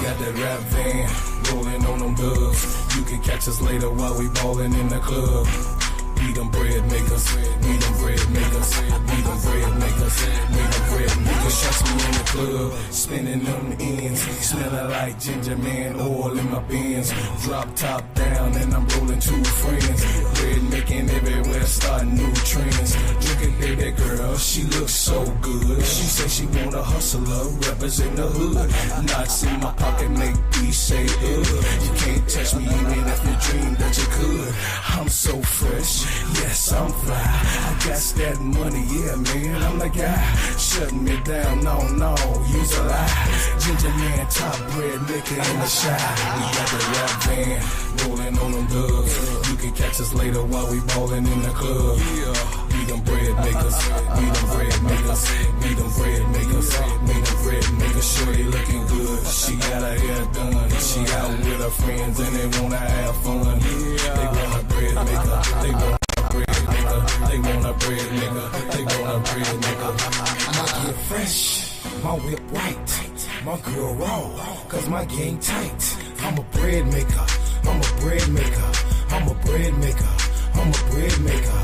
got that rap van, rolling on them dubs. You can catch us later while we ballin' in the club. We them bread makers, we them bread makers, we them bread makers, we them bread makers. Shots me in the club, spinning them ends, smelling like ginger man oil in my bins. Drop top down and I'm rolling two friends. Bread making everywhere, starting new trends. Look at baby girl, she looks so good. She say she want a hustler, represent the hood. Knots in my pocket make me say ugh. You can't touch me even if you dream that you could. I'm so fresh. Yes, I'm fly. I got that money, yeah, man. I'm the guy. Shutting me down, no, use a lie. Ginger man, top bread maker in the shy. We got the rap van, rolling on them dubs. You can catch us later while we ballin' in the club. We them bread makers, we them bread makers, we them bread makers, we them bread makers. Shorty looking good, she got her hair done. She out with her friends and they wanna have fun. They want a bread maker, they want they want a bread nigga, they want a bread nigga. My gear fresh, my whip white, my girl raw, cause my game tight. I'm a bread maker, I'm a bread maker, I'm a bread maker, I'm a bread maker.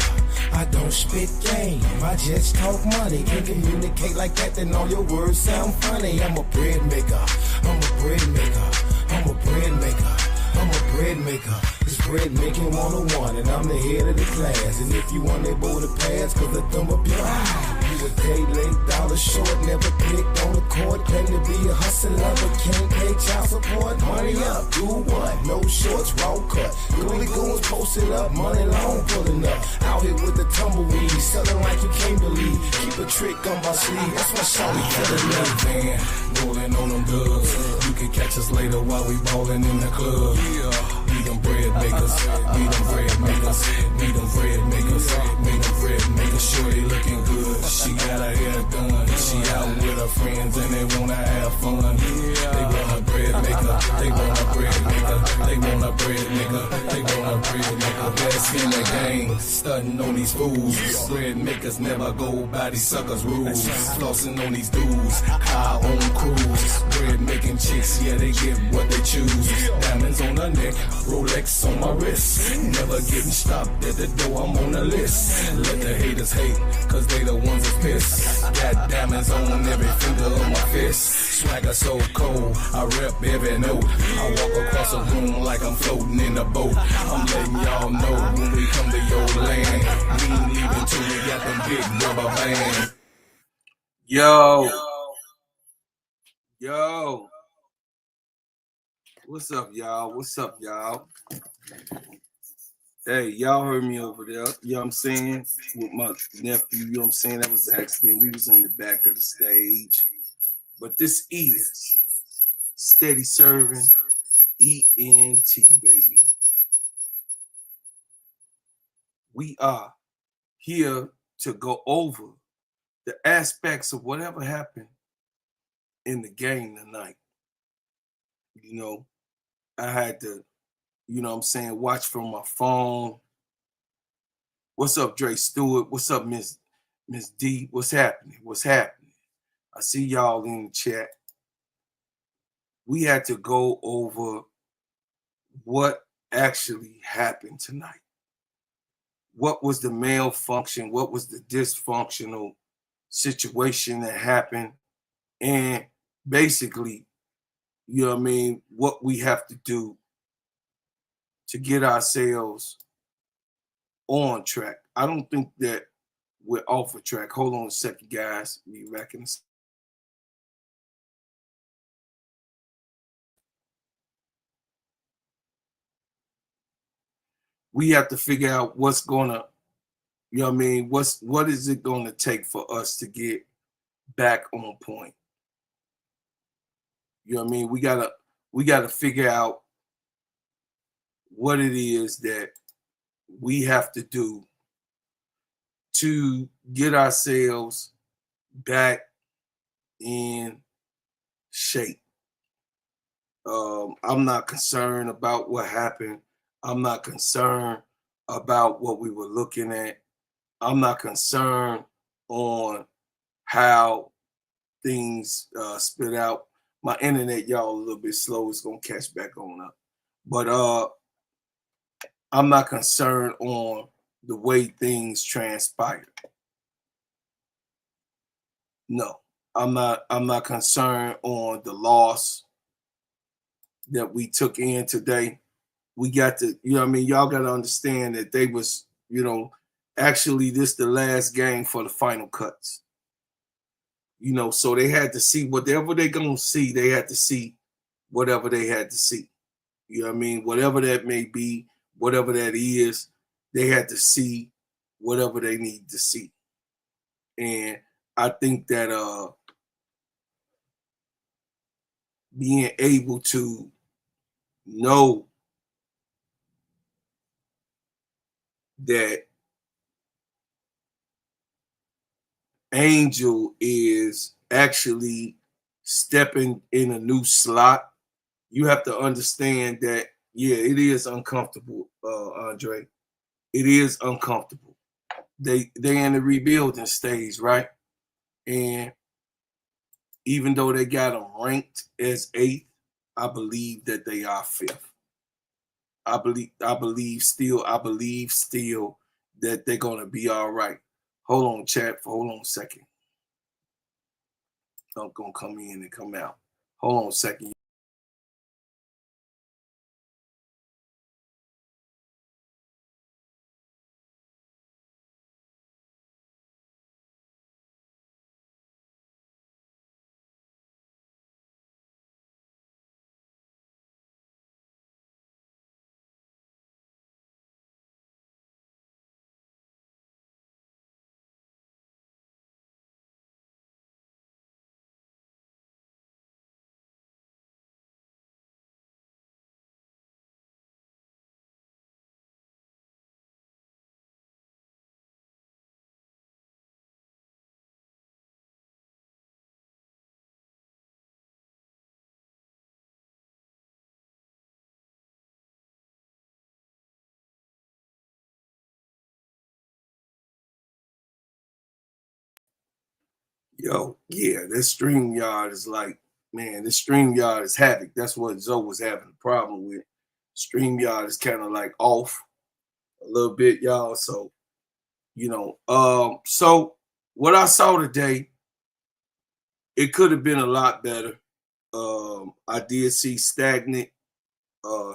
I don't spit game, I just talk money. Can't communicate like that, then all your words sound funny. I'm a bread maker, I'm a bread maker, I'm a bread maker, I'm a bread maker. It's bread making 101, and I'm the head of the class. And if you want that boy to pass, cause I thumb up your eye. You a day late, dollar short, never clicked on the court. Claim to be a hustler, but can't pay child support. Money up, do what? No shorts, raw cut. Gooley goons posted up, money long pulling up. Out here with the tumbleweed, selling like you can't believe. Keep a trick on my sleeve, that's my shawty got a rap van, rolling on them dubs. You can catch us later while we ballin' in the club. We them bread makers, we them bread makers, we them bread makers, we them bread makers. Shorty looking good, she got her hair done. She out with her friends and they wanna have fun. They want a bread maker, they want a bread maker, they want a bread nigga, they want a bread nigga. Best in the game, stunting on these fools. Bread makers never go by these suckers' rules. Flossing on these dudes, high on cruise. Bread making chicks, yeah, they get what they choose. Diamonds on her neck, Rolex on my wrist. Never getting stopped at the door, I'm on the list. Let the haters hate, cause they the ones that piss. Got diamonds on every finger of my fist. Swagger so cold, I rep every note. I walk across a room like I'm floating in a boat. I'm letting y'all know when we come to your land, we ain't leaving till we got them big rubber bands. Yo. What's up, y'all? What's up, y'all? Hey, y'all heard me over there, you know what I'm saying? With my nephew, you know what I'm saying? That was an accident. We was in the back of the stage. But this is Steady Serv'n, ENT, baby. We are here to go over the aspects of whatever happened in the game tonight. You know, I had to, you know what I'm saying, watch from my phone. What's up, Dre Stewart? What's up, Miss D? What's happening? What's happening? I see y'all in the chat. We had to go over what actually happened tonight. What was the malfunction? What was the dysfunctional situation that happened? And basically, you know what I mean, what we have to do to get ourselves on track. I don't think that we're off a track. Hold on a second, guys. Be back in a second. We have to figure out what's gonna, you know what I mean, what is it gonna take for us to get back on point? You know what I mean? We gotta figure out what it is that we have to do to get ourselves back in shape. I'm not concerned about what happened. I'm not concerned about what we were looking at. I'm not concerned on how things spit out. My internet, y'all, a little bit slow. It's gonna catch back on up. But I'm not concerned on the way things transpired. No, I'm not concerned on the loss that we took in today. We got to, you know what I mean? Y'all got to understand that they was, actually this the last game for the final cuts. So they had to see whatever they gonna see, they had to see whatever they had to see. You know what I mean? Whatever that may be, whatever that is, they had to see whatever they need to see. And I think that being able to know that Angel is actually stepping in a new slot, you have to understand that, yeah, it is uncomfortable, Andre. It is uncomfortable. They in the rebuilding stage, right? And even though they got them ranked as eighth, I believe that they are fifth. I believe still that they're gonna be all right. Hold on, chat. Hold on a second. I'm gonna come in and come out. Hold on a second. Yo, yeah, this StreamYard is like, man, this StreamYard is havoc. That's what Zoe was having a problem with. StreamYard is kind of like off a little bit, y'all. So, so what I saw today, it could have been a lot better. I did see stagnant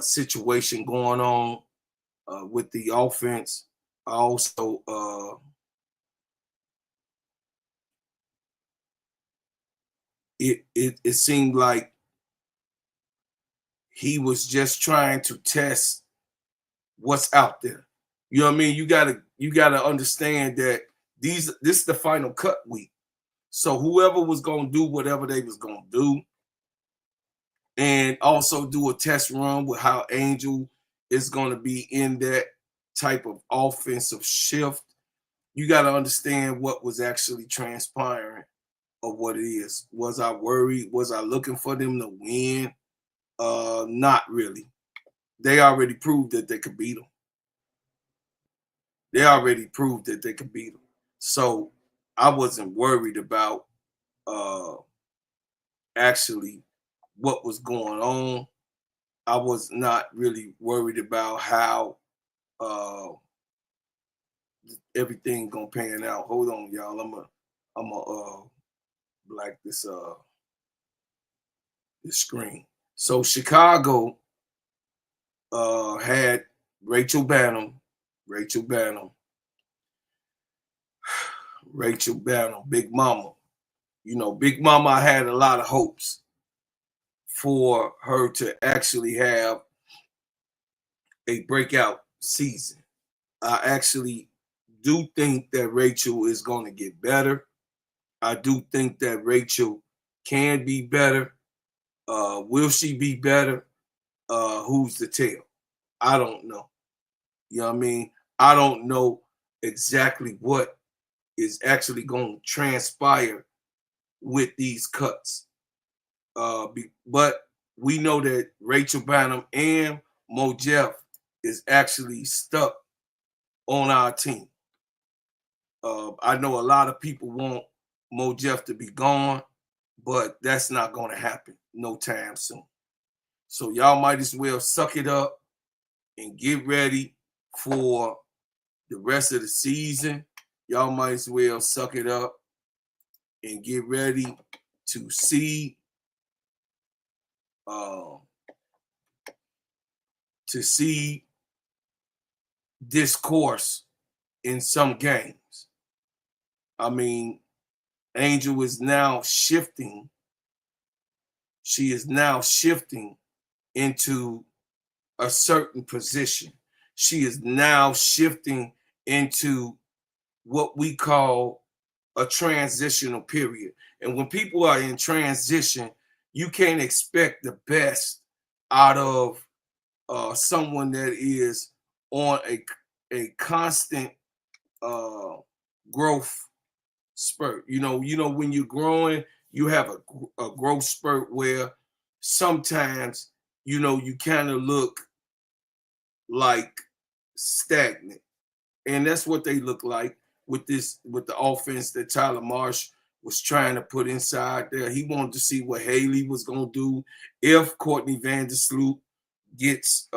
situation going on with the offense. I also it seemed like he was just trying to test what's out there. You know what I mean? You gotta understand that this is the final cut week. So whoever was gonna do whatever they was gonna do, and also do a test run with how Angel is gonna be in that type of offensive shift. You gotta understand what was actually transpiring of what it is. Was I worried? Was I looking for them to win? Not really. They already proved that they could beat them. They already proved that they could beat them. So I wasn't worried about uh actually what was going on. I was not really worried about how uh everything gonna pan out. Hold on, y'all. I'm a black this screen. So Chicago had Rachel Bannum, Rachel Bannum, Rachel Bannum, Big Mama. Big Mama, I had a lot of hopes for her to actually have a breakout season. I actually do think that Rachel is going to get better. I do think that Rachel can be better. Will she be better? Who's to tell? I don't know. You know what I mean? I don't know exactly what is actually going to transpire with these cuts. But we know that Rachel Bynum and Mo Jeff is actually stuck on our team. I know a lot of people want Mo Jeff to be gone, but that's not going to happen no time soon. So y'all might as well suck it up and get ready for the rest of the season. Y'all might as well suck it up and get ready to see discourse in some games. I mean, Angel is now shifting. She is now shifting into a certain position. She is now shifting into what we call a transitional period. And when people are in transition, you can't expect the best out of someone that is on a constant growth spurt. You know, when you're growing, you have a growth spurt where sometimes, you kind of look like stagnant. And that's what they look like with the offense that Tyler Marsh was trying to put inside there. He wanted to see what Haley was going to do if Courtney Vandersloot gets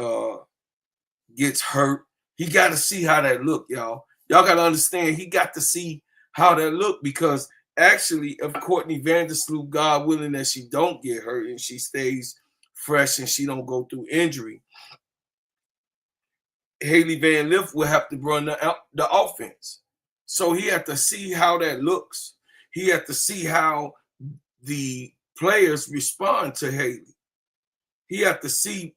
hurt. He got to see how that look, y'all. Y'all got to understand, he got to see how that look, because actually, if Courtney Vandersloot, God willing that she don't get hurt and she stays fresh and she don't go through injury, Haley Van Lith will have to run the offense. So he had to see how that looks. He had to see how the players respond to Haley. He had to see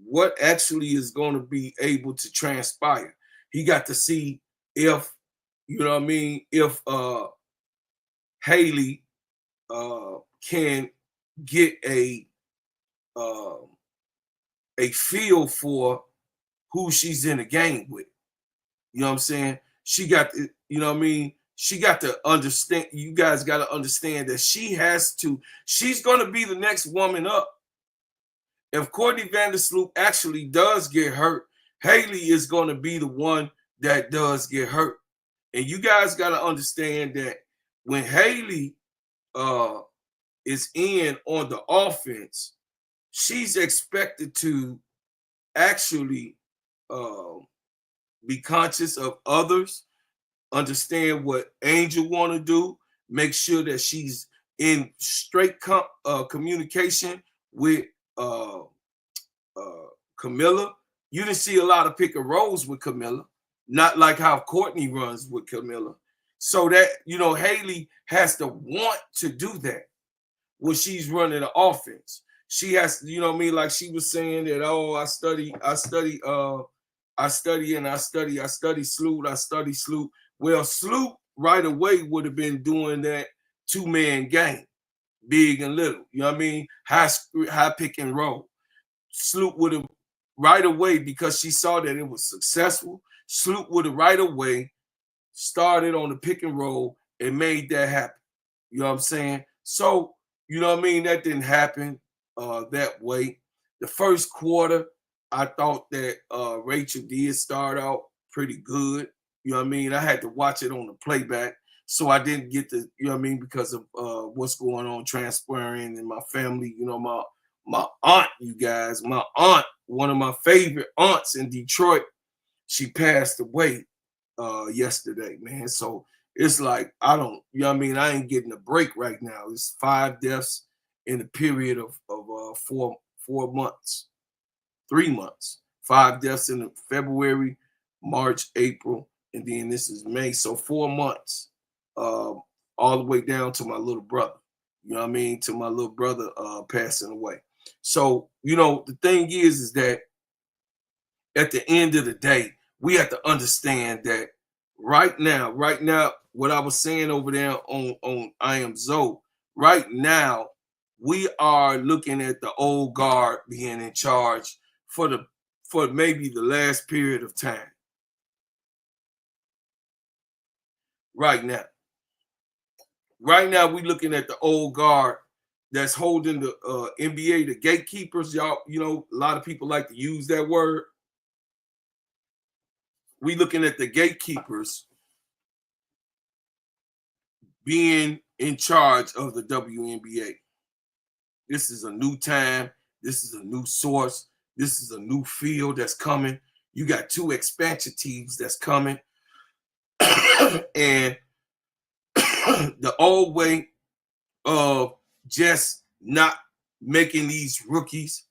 what actually is going to be able to transpire. He got to see if, if Haley can get a feel for who she's in the game with. You know what I'm saying? She got to, she got to understand, you guys got to understand that she's going to be the next woman up. If Courtney Vandersloot actually does get hurt, Haley is going to be the one that does get hurt. And you guys got to understand that when Haley is in on the offense, she's expected to actually be conscious of others, understand what Angel want to do, make sure that she's in straight communication with Camilla. You didn't see a lot of pick and rolls with Camilla, not like how Courtney runs with Camilla. So that, Haley has to want to do that when she's running the offense. She has to, like she was saying that, I study Sloot. Well, Sloot right away would have been doing that two-man game, big and little. You know what I mean? High pick and roll. Sloot would have right away, because she saw that it was successful, Sloot would have right away started on the pick and roll and made that happen. You know what I'm saying? So, that didn't happen that way. The first quarter, I thought that Rachel did start out pretty good. You know what I mean? I had to watch it on the playback, so I didn't get to, because of what's going on transpiring in my family. My aunt, you guys, my aunt, one of my favorite aunts in Detroit, she passed away yesterday, man. So it's like, I ain't getting a break right now. It's 5 deaths in a period of 4 months, 3 months. 5 deaths in February, March, April, and then this is May. So 4 months, all the way down to my little brother. You know what I mean? To my little brother passing away. So, the thing is that at the end of the day, we have to understand that right now, what I was saying over there on I Am Zoe, right now, we are looking at the old guard being in charge for maybe the last period of time. Right now, we're looking at the old guard that's holding the NBA, the gatekeepers. Y'all, a lot of people like to use that word. we looking at the gatekeepers being in charge of the WNBA. This is a new time. This is a new source. This is a new field that's coming. You got 2 expansion teams that's coming. And the old way of just not making these rookies,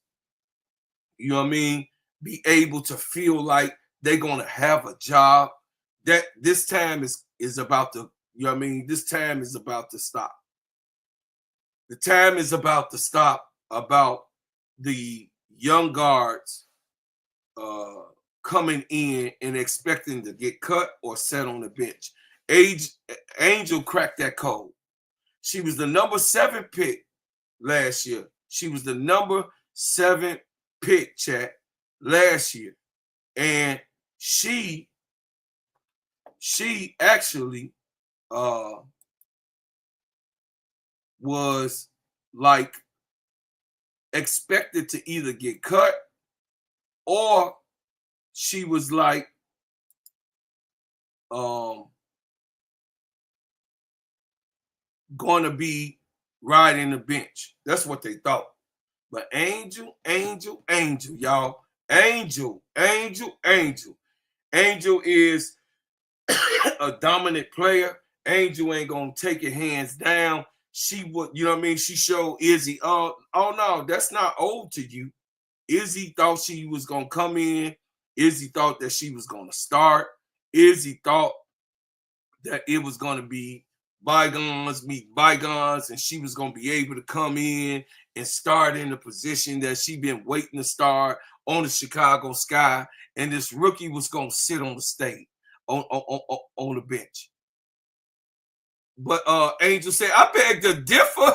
you know what I mean, be able to feel like they're going to have a job, that this time is about to, you know what I mean, this time is about to stop. The time is about to stop about the young guards coming in and expecting to get cut or set on the bench. Angel cracked that code. She was the number 7 pick last year. She was the number 7 pick, chat, last year. And she actually was like expected to either get cut or she was like going to be riding the bench. That's what they thought. But Angel, y'all. Angel is a dominant player. Angel ain't gonna take it hands down. She would, you know what I mean? She showed Izzy, oh no, that's not old to you. Izzy thought she was gonna come in. Izzy thought that she was gonna start. Izzy thought that it was gonna be bygones meet bygones, and she was gonna be able to come in and start in the position that she been waiting to start on the Chicago Sky, and this rookie was gonna sit on the stage, on the bench. But Angel said, I beg to differ.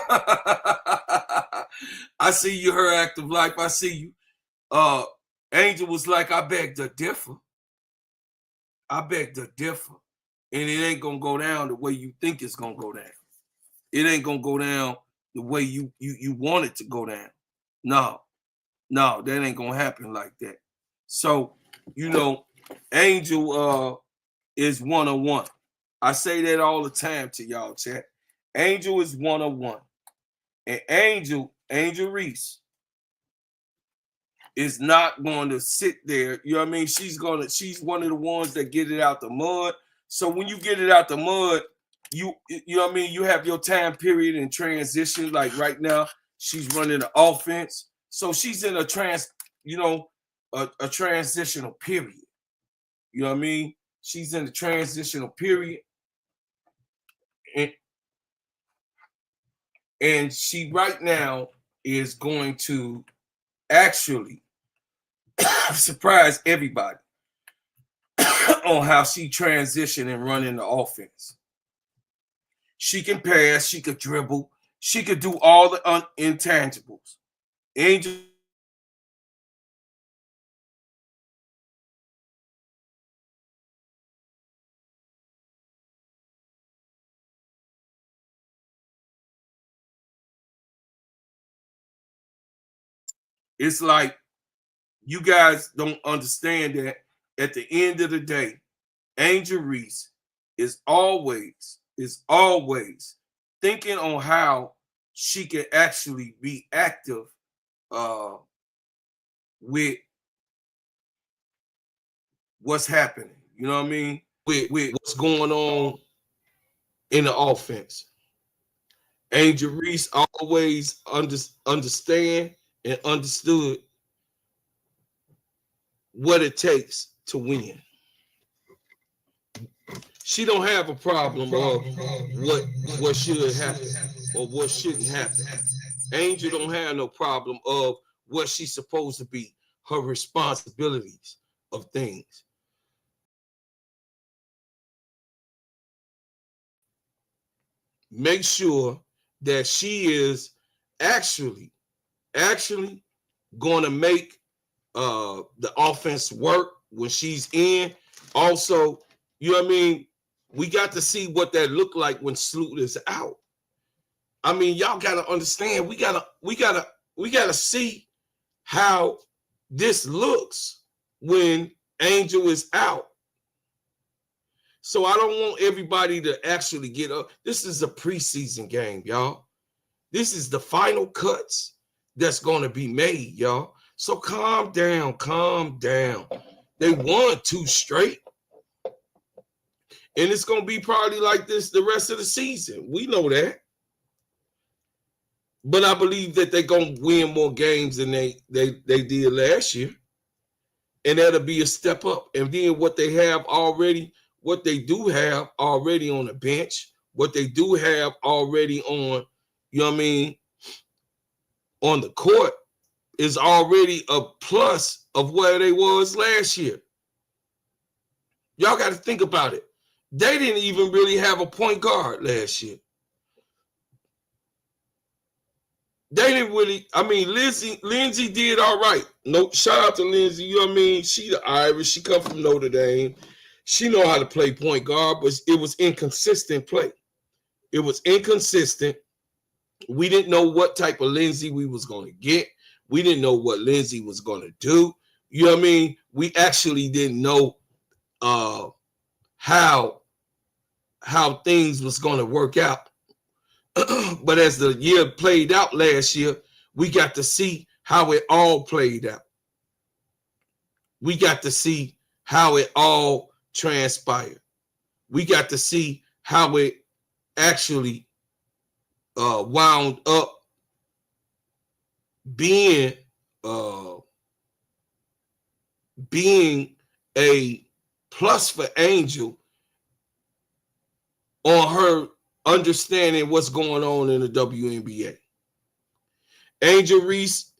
I see you, her active life. I see you. Angel was like, I beg to differ. I beg to differ. And it ain't gonna go down the way you think it's gonna go down. It ain't gonna go down the way you want it to go down. No, that ain't gonna happen like that. So, you know, Angel is 101. I say that all the time to y'all, chat. Angel is 101. And Angel REESE is not going to sit there. You know what I mean? She's one of the ones that get it out the mud. So when you get it out the mud, you know what I mean? You have your time period in transition. Like right now, she's running the offense. So she's in a transitional period. You know what I mean? She's in the transitional period. And she right now is going to actually surprise everybody on how she transitioned and running the offense. She can pass, she could dribble, she could do all the intangibles. Angel It's like you guys don't understand that at the end of the day, Angel REESE is always thinking on how she can actually be active with what's happening. You know what I mean? With what's going on in the offense. Angel REESE always understand and understood what it takes to win. She don't have a problem of what should happen or what shouldn't happen. Angel don't have no problem of what she's supposed to be, her responsibilities of things. Make sure that she is actually going to make the offense work when she's in. Also, you know what I mean? We got to see what that looked like when Sloot is out. I mean, y'all gotta understand. We gotta see how this looks when Angel is out. So I don't want everybody to actually get up. This is a preseason game, y'all. This is the final cuts that's going to be made, y'all. So calm down, calm down. They won 2 straight. And it's going to be probably like this the rest of the season. We know that. But I believe that they're going to win more games than they did last year. And that'll be a step up. And then what they do have already on the bench, what they do have already on, you know what I mean, on the court is already a plus of where they was last year. Y'all got to think about it. They didn't even really have a point guard last year. They didn't really, I mean, Lindsay did all right. No, shout out to Lindsay, you know what I mean? She the Irish, she come from Notre Dame. She know how to play point guard, but it was inconsistent play. It was inconsistent. We didn't know what type of Lindsay we was going to get. We didn't know what Lindsay was going to do. You know what I mean? We actually didn't know how things was going to work out. But as the year played out last year, we got to see how it all played out. We got to see how it all transpired. We got to see how it actually wound up being a plus for Angel on her understanding what's going on in the WNBA. Angel Reese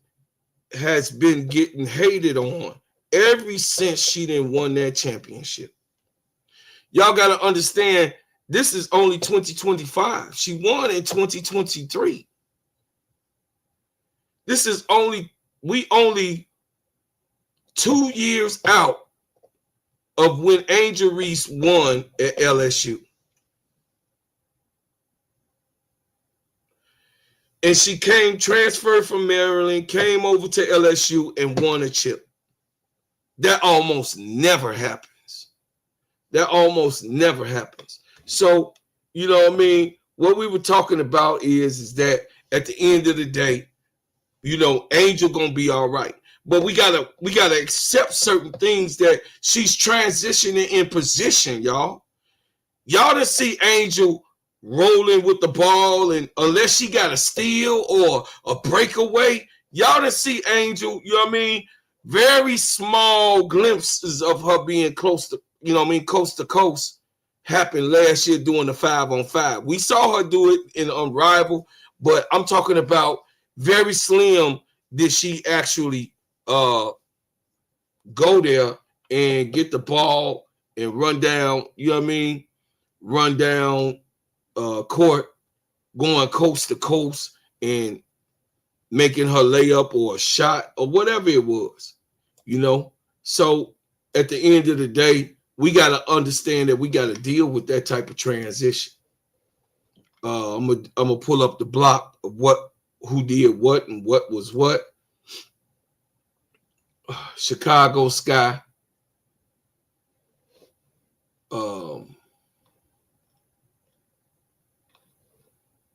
has been getting hated on ever since she didn't won that championship. Y'all got to understand, this is only 2025. She won in 2023. This is only 2 years out of when Angel Reese won at LSU. And she transferred from Maryland, came over to LSU and won a chip. That almost never happens. That almost never happens. So, you know what I mean? What we were talking about is that at the end of the day, you know, Angel gonna be all right. But we gotta accept certain things that she's transitioning in position, y'all. Y'all didn't see Angel rolling with the ball, and unless she got a steal or a breakaway, y'all didn't see Angel, you know what I mean? Very small glimpses of her being close to, you know what I mean, coast to coast happened last year doing the 5-on-5. We saw her do it in Unrivaled, but I'm talking about very slim did she actually go there and get the ball and run down, you know what I mean? Run down court, going coast to coast and making her layup or a shot or whatever it was, you know? So at the end of the day, we got to understand that we got to deal with that type of transition. I'm gonna pull up the block of who did what and what was what. Chicago Sky.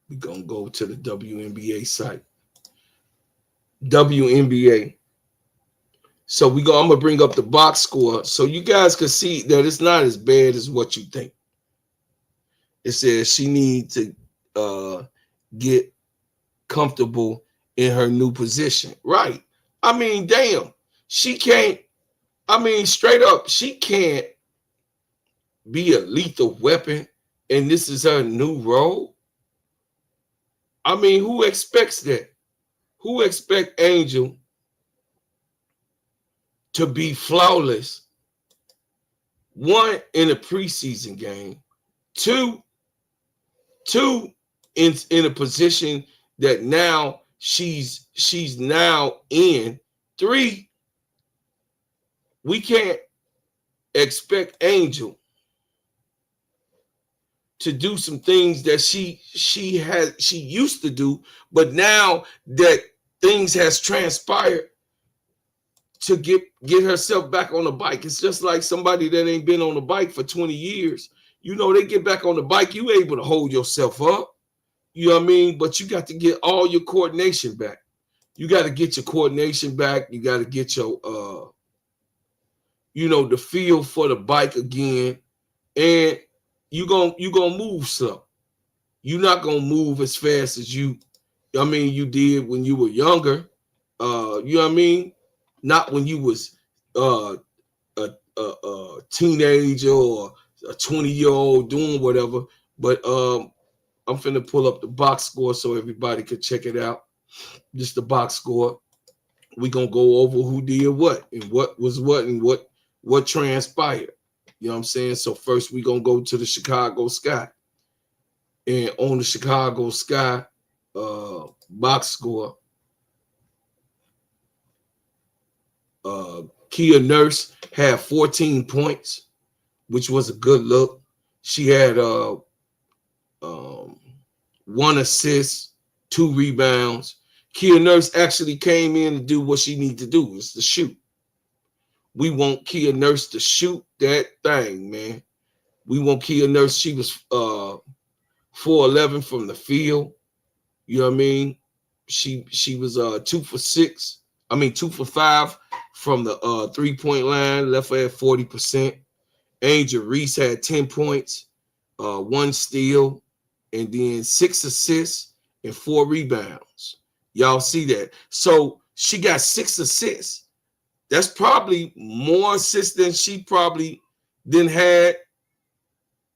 We're gonna go to the WNBA site. WNBA. So I'm gonna bring up the box score so you guys can see that it's not as bad as what you think. It says she needs to get comfortable in her new position. Right. I mean, damn, she can't, I mean, straight up, she can't be a lethal weapon and this is her new role. I mean, who expects that? Who expect Angel to be flawless? One, in a preseason game. Two, in a position that now she's now in. Three, we can't expect Angel to do some things that she used to do, but now that things has transpired to get herself back on the bike. It's just like somebody that ain't been on the bike for 20 years they get back on the bike, you able to hold yourself up. You know what I mean? But you got to get all your coordination back. You got to get your coordination back. You got to get your, the feel for the bike again. And you gonna move slow. You're not gonna move as fast as you did when you were younger. You know what I mean? Not when you was a teenager or a 20-year-old doing whatever. But I'm finna pull up the box score so everybody can check it out. Just the box score. We gonna go over who did what and what was what and what transpired. You know what I'm saying? So first we gonna go to the Chicago Sky. And on the Chicago Sky box score, Kia Nurse had 14 points, which was a good look. She had 1 assist, 2 rebounds. Kia Nurse actually came in to do what she needed to do, is to shoot. We want Kia Nurse to shoot that thing, man. We want Kia Nurse. She was 4-11 from the field. You know what I mean? She was 2 for 5 from the 3-point line, left her at 40%. Angel Reese had 10 points, 1 steal, and then 6 assists and 4 rebounds. Y'all see that? So she got 6 assists. That's probably more assists than she probably had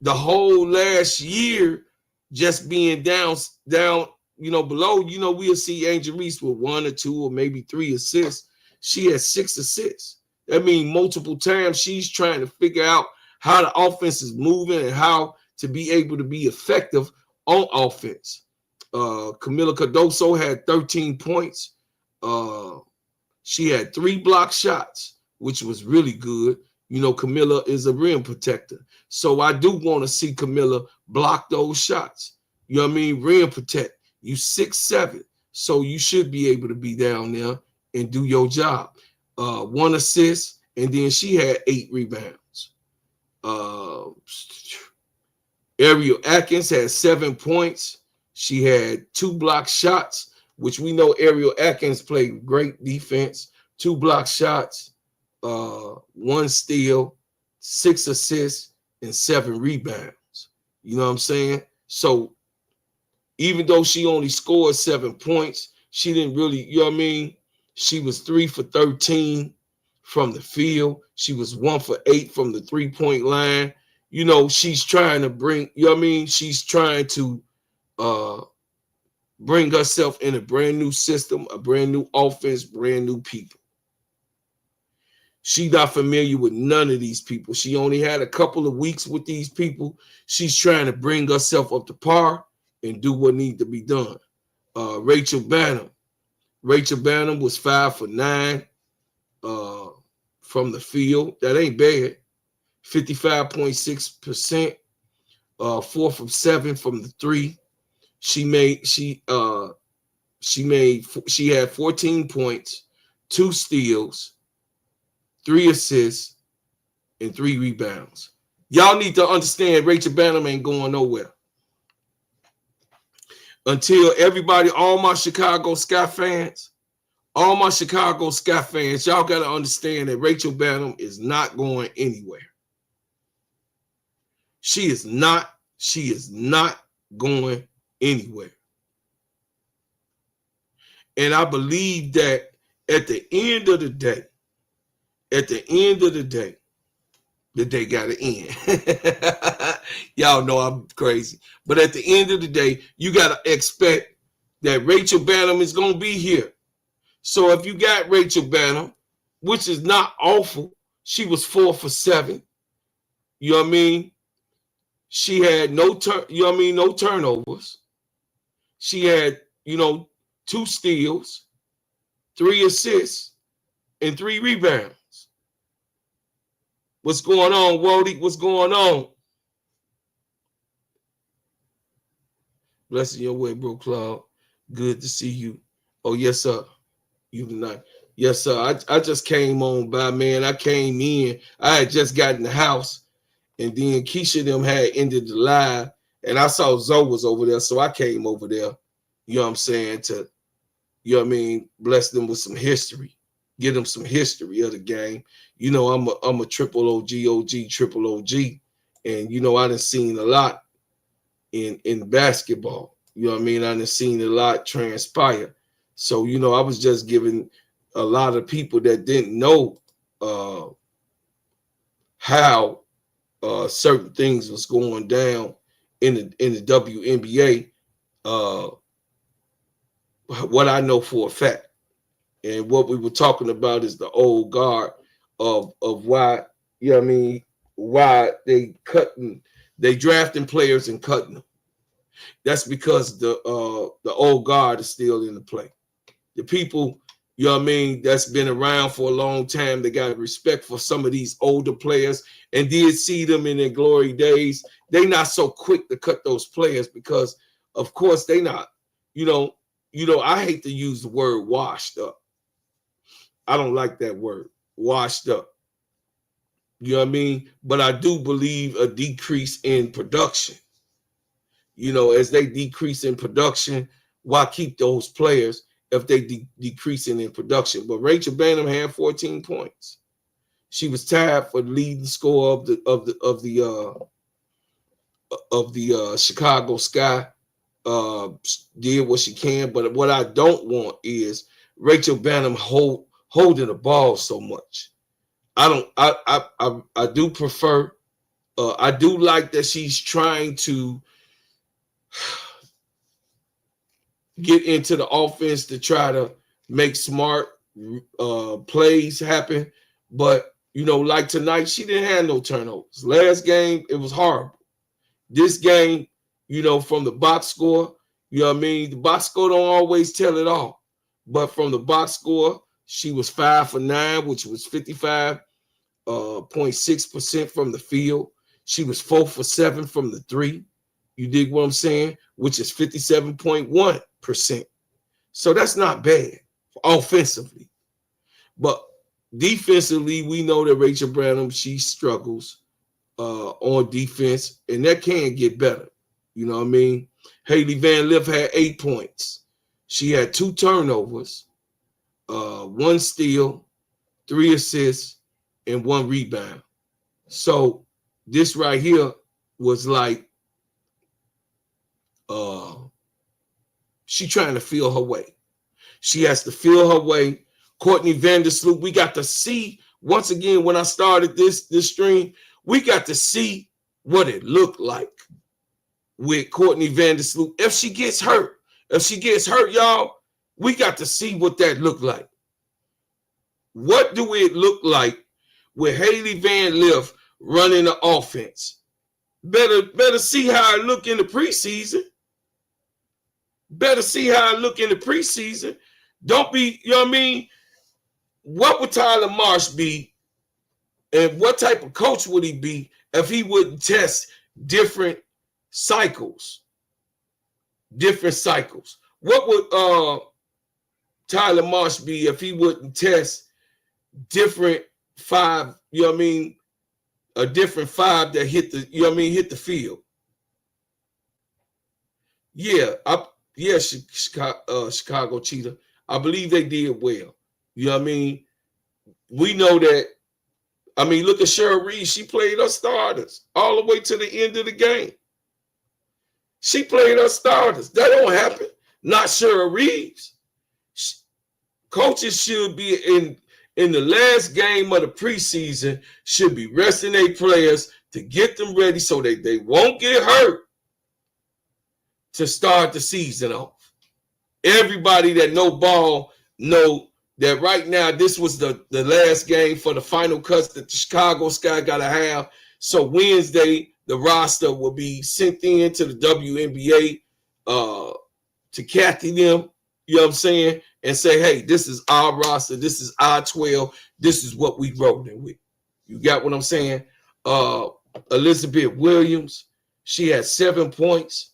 the whole last year, just being down, below. We'll see Angel Reese with 1 or 2 or maybe 3 assists. She had 6 assists. That means multiple times she's trying to figure out how the offense is moving and how to be able to be effective on offense. Camila Cardoso had 13 points. She had 3 block shots, which was really good. Camila is a rim protector. So I do want to see Camila block those shots. You know what I mean? Rim protect. You 6'7", so you should be able to be down there and do your job. 1 assist, and then she had 8 rebounds. Ariel Atkins had 7 points. She had 2 block shots, which we know Ariel Atkins played great defense. 2 block shots, 1 steal, 6 assists, and 7 rebounds. You know what I'm saying? So even though she only scored 7 points, she didn't really, you know what I mean? She was 3 for 13 from the field. She was 1 for 8 from the 3-point line. She's trying to bring, you know what I mean? She's trying to bring herself in a brand new system, a brand new offense, brand new people. She's not familiar with none of these people. She only had a couple of weeks with these people. She's trying to bring herself up to par and do what needs to be done. Rachel Bannum was 5 for 9 from the field. That ain't bad. 55.6%. 4 from 7 from the 3. She had 14 points, 2 steals, 3 assists, and 3 rebounds. Y'all need to understand Rachel Bannum ain't going nowhere. Until everybody, all my Chicago Sky fans, y'all got to understand that Rachel Bannum is not going anywhere. She is not going anywhere. And I believe that at the end of the day, the day got to end. Y'all know I'm crazy. But at the end of the day, you got to expect that Rachel Bannum is going to be here. So if you got Rachel Bannum, which is not awful, she was 4 for 7. You know what I mean? She had no turnovers. She had, 2 steals, 3 assists, and 3 rebounds. What's going on, Wody? What's going on? Blessing your way, bro, Claude. Good to see you. Oh, yes, sir. You tonight. Yes, sir. I just came on by, man. I came in. I had just gotten the house, And then Keisha them had ended the live, and I saw Zoe was over there, so I came over there, you know what I'm saying, to, you know what I mean, bless them with some history, give them some history of the game. You know, I'm a triple OG, triple OG, and you know, I done seen a lot in basketball. You know what I mean? I done seen a lot transpire. So, you know, I was just giving a lot of people that didn't know how certain things was going down in the WNBA, what I know for a fact. And what we were talking about is the old guard of why, you know what I mean, why they drafting players and cutting them. That's because the old guard is still in the play. The people, you know what I mean, that's been around for a long time, they got respect for some of these older players and did see them in their glory days. They not so quick to cut those players because, of course, they not, you know, I hate to use the word washed up. I don't like that word, washed up. You know what I mean? But I do believe a decrease in production. You know, as they decrease in production, why keep those players if they decreasing in production? But Rachel Banham had 14 points. She was tied for the leading scorer of the Chicago Sky. Did what she can, but what I don't want is Rachel Banham holding the ball so much. I do prefer. I do like that she's trying to get into the offense to try to make smart plays happen. But, you know, like tonight, she didn't have no turnovers. Last game, it was horrible. This game, you know, from the box score, you know what I mean? The box score don't always tell it all. But from the box score, she was 5 for 9, which was 55.6% from the field. She was 4 for 7 from the 3. You dig what I'm saying? Which is 57.1%. So that's not bad offensively. But defensively, we know that Rachel Branham, she struggles on defense, and that can get better. You know what I mean? Haley Van Lith had 8 points. She had 2 turnovers, 1 steal, 3 assists, and 1 rebound. So this right here was like she trying to feel her way. She has to feel her way. Courtney Vandersloot, we got to see once again when I started this stream, we got to see what it looked like with Courtney Vandersloot. If she gets hurt, y'all, we got to see what that looked like. What do it look like with Haley Van Lith running the offense? Better see how it look in the preseason. Better see how it look in the preseason. Don't be, you know what I mean? What would Tyler Marsh be, and what type of coach would he be if he wouldn't test different cycles? Different cycles. What would Tyler Marsh be if he wouldn't test different 5, you know what I mean? A different 5 that hit the, you know what I mean, hit the field. Yeah, Chicago Cheetah. I believe they did well. You know what I mean? We know that. I mean, look at Cheryl REESE. She played her starters all the way to the end of the game. She played her starters. That don't happen. Not Cheryl REESE. Coaches should be in the last game of the preseason, should be resting their players to get them ready so that they won't get hurt to start the season off. Everybody that know ball know that right now this was the last game for the final cuts that the Chicago Sky got to have. So Wednesday, the roster will be sent in to the WNBA, to Kathy them, you know what I'm saying, and say, hey, this is our roster. This is our 12. This is what we rolling with. You got what I'm saying? Elizabeth Williams, she had 7 points,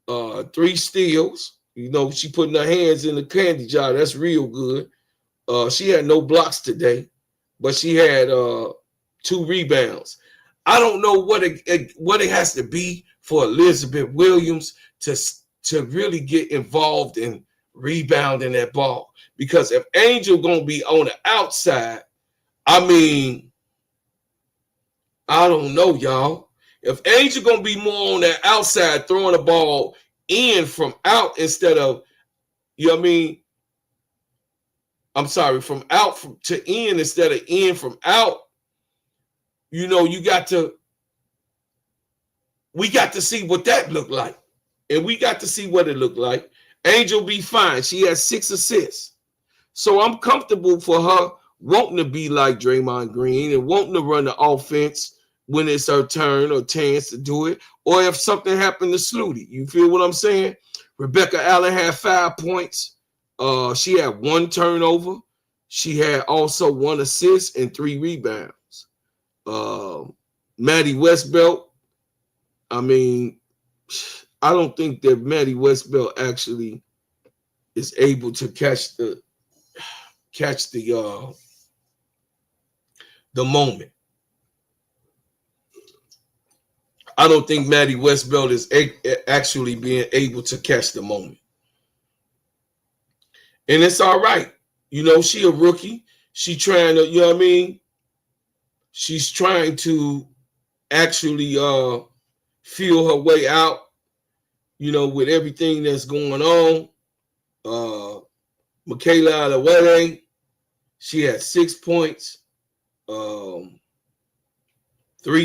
3 steals. You know, she putting her hands in the candy jar. That's real good. She had no blocks today, but she had 2 rebounds. I don't know what it has to be for Elizabeth Williams to really get involved in rebounding that ball. Because if Angel gonna be on the outside, I mean, I don't know, y'all. If Angel gonna be more on that outside, throwing the ball in from out instead of, you know what I mean? I'm sorry, from out to in instead of in from out. You know, we got to see what that looked like. And we got to see what it looked like. Angel be fine. She has 6 assists. So I'm comfortable for her wanting to be like Draymond Green and wanting to run the offense when it's her turn or chance to do it. Or if something happened to Sluty. You feel what I'm saying? Rebecca Allen had 5 points. She had 1 turnover. She had also 1 assist and 3 rebounds. Maddie Westbelt, I mean, I don't think that Maddie Westbelt actually is able to catch the moment. I don't think Maddie Westbelt is actually being able to catch the moment. And it's all right. You know, she a rookie. She trying to, you know what I mean? She's trying to actually feel her way out, you know, with everything that's going on. Michaela Alawede, she had 6 points, 3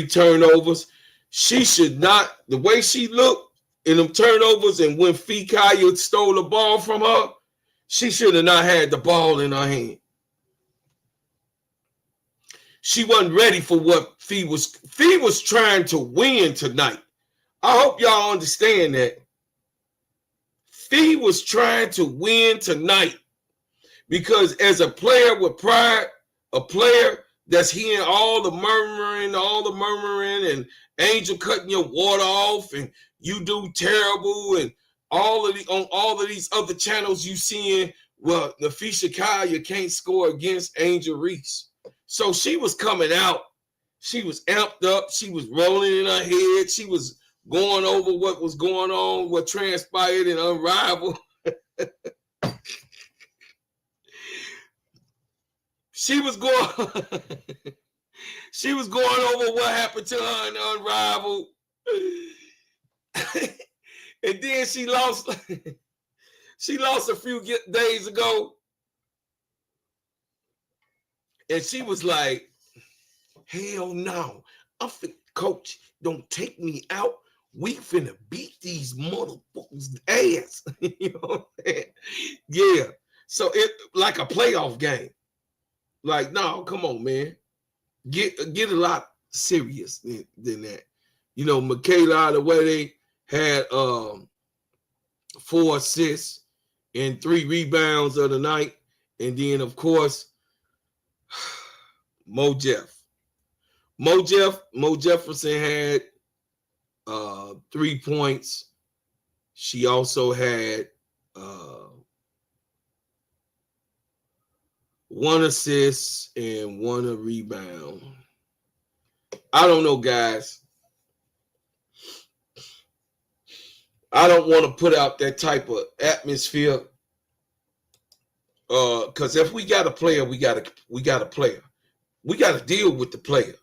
turnovers. She should not, the way she looked in them turnovers and when Fikaya stole the ball from her, she should have not had the ball in her hand. She wasn't ready for what Fee was. Fee was trying to win tonight. I hope y'all understand that. Fee was trying to win tonight because as a player with pride, a player that's hearing all the murmuring and Angel cutting your water off and you do terrible and on all of these other channels you seeing, well, Nafisha Kaya can't score against Angel Reese. So she was coming out. She was amped up. She was rolling in her head. She was going over what was going on, what transpired in Unrivaled. She was going over what happened to her in Unrivaled. And then she lost a few days ago. And she was like, hell no. Coach, don't take me out. We finna beat these motherfuckers' ass. You know what I'm saying? Yeah. So it like a playoff game. Like, no, come on, man. Get a lot serious than that. You know, Michaela Alawede had 4 assists and 3 rebounds of the night. And then, of course, Mo Jefferson had 3 points. She also had 1 assist and 1 rebound. I don't know, guys. I don't want to put out that type of atmosphere. Because if we got a player, we got a player. We got to deal with the player.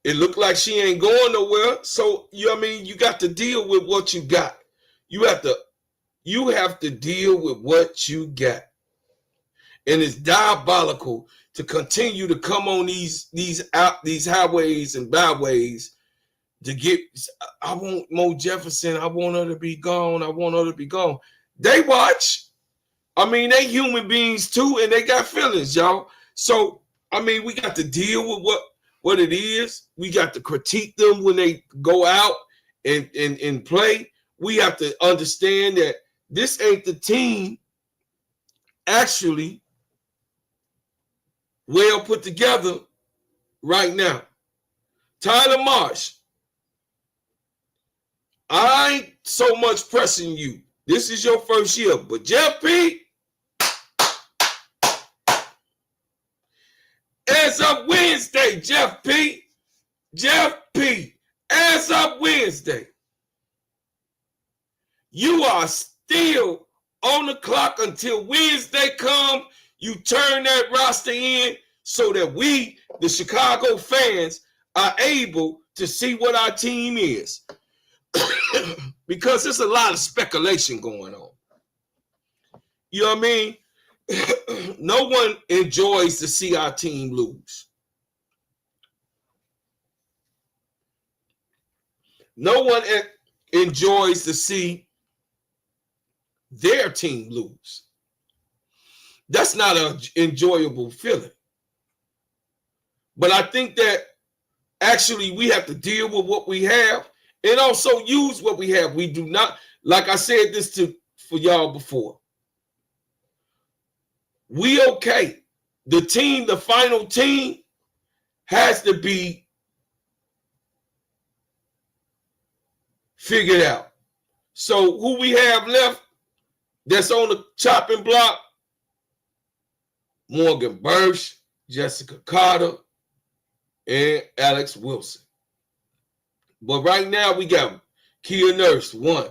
It looked like she ain't going nowhere. So, you know what I mean? You got to deal with what you got. You have to deal with what you got. And it's diabolical to continue to come on these highways and byways to get. I want Mo Jefferson. I want her to be gone. I want her to be gone. They watch. I mean, they human beings too, and they got feelings, y'all. So, I mean, we got to deal with what it is. We got to critique them when they go out and play. We have to understand that this ain't the team actually well put together right now. Tyler Marsh, I ain't so much pressing you. This is your first year, but Jeff P., as of Wednesday, Jeff P., Jeff P., as of Wednesday, you are still on the clock until Wednesday come. You turn that roster in so that we, the Chicago fans, are able to see what our team is. Because there's a lot of speculation going on. You know what I mean? No one enjoys to see our team lose. No one enjoys to see their team lose. That's not an enjoyable feeling. But I think that actually we have to deal with what we have and also use what we have. We do not, like I said this for y'all before. We okay. The final team has to be figured out. So who we have left that's on the chopping block? Morgan Burch, Jessica Carter, and Alex Wilson. But right now we got Kia Nurse, 1,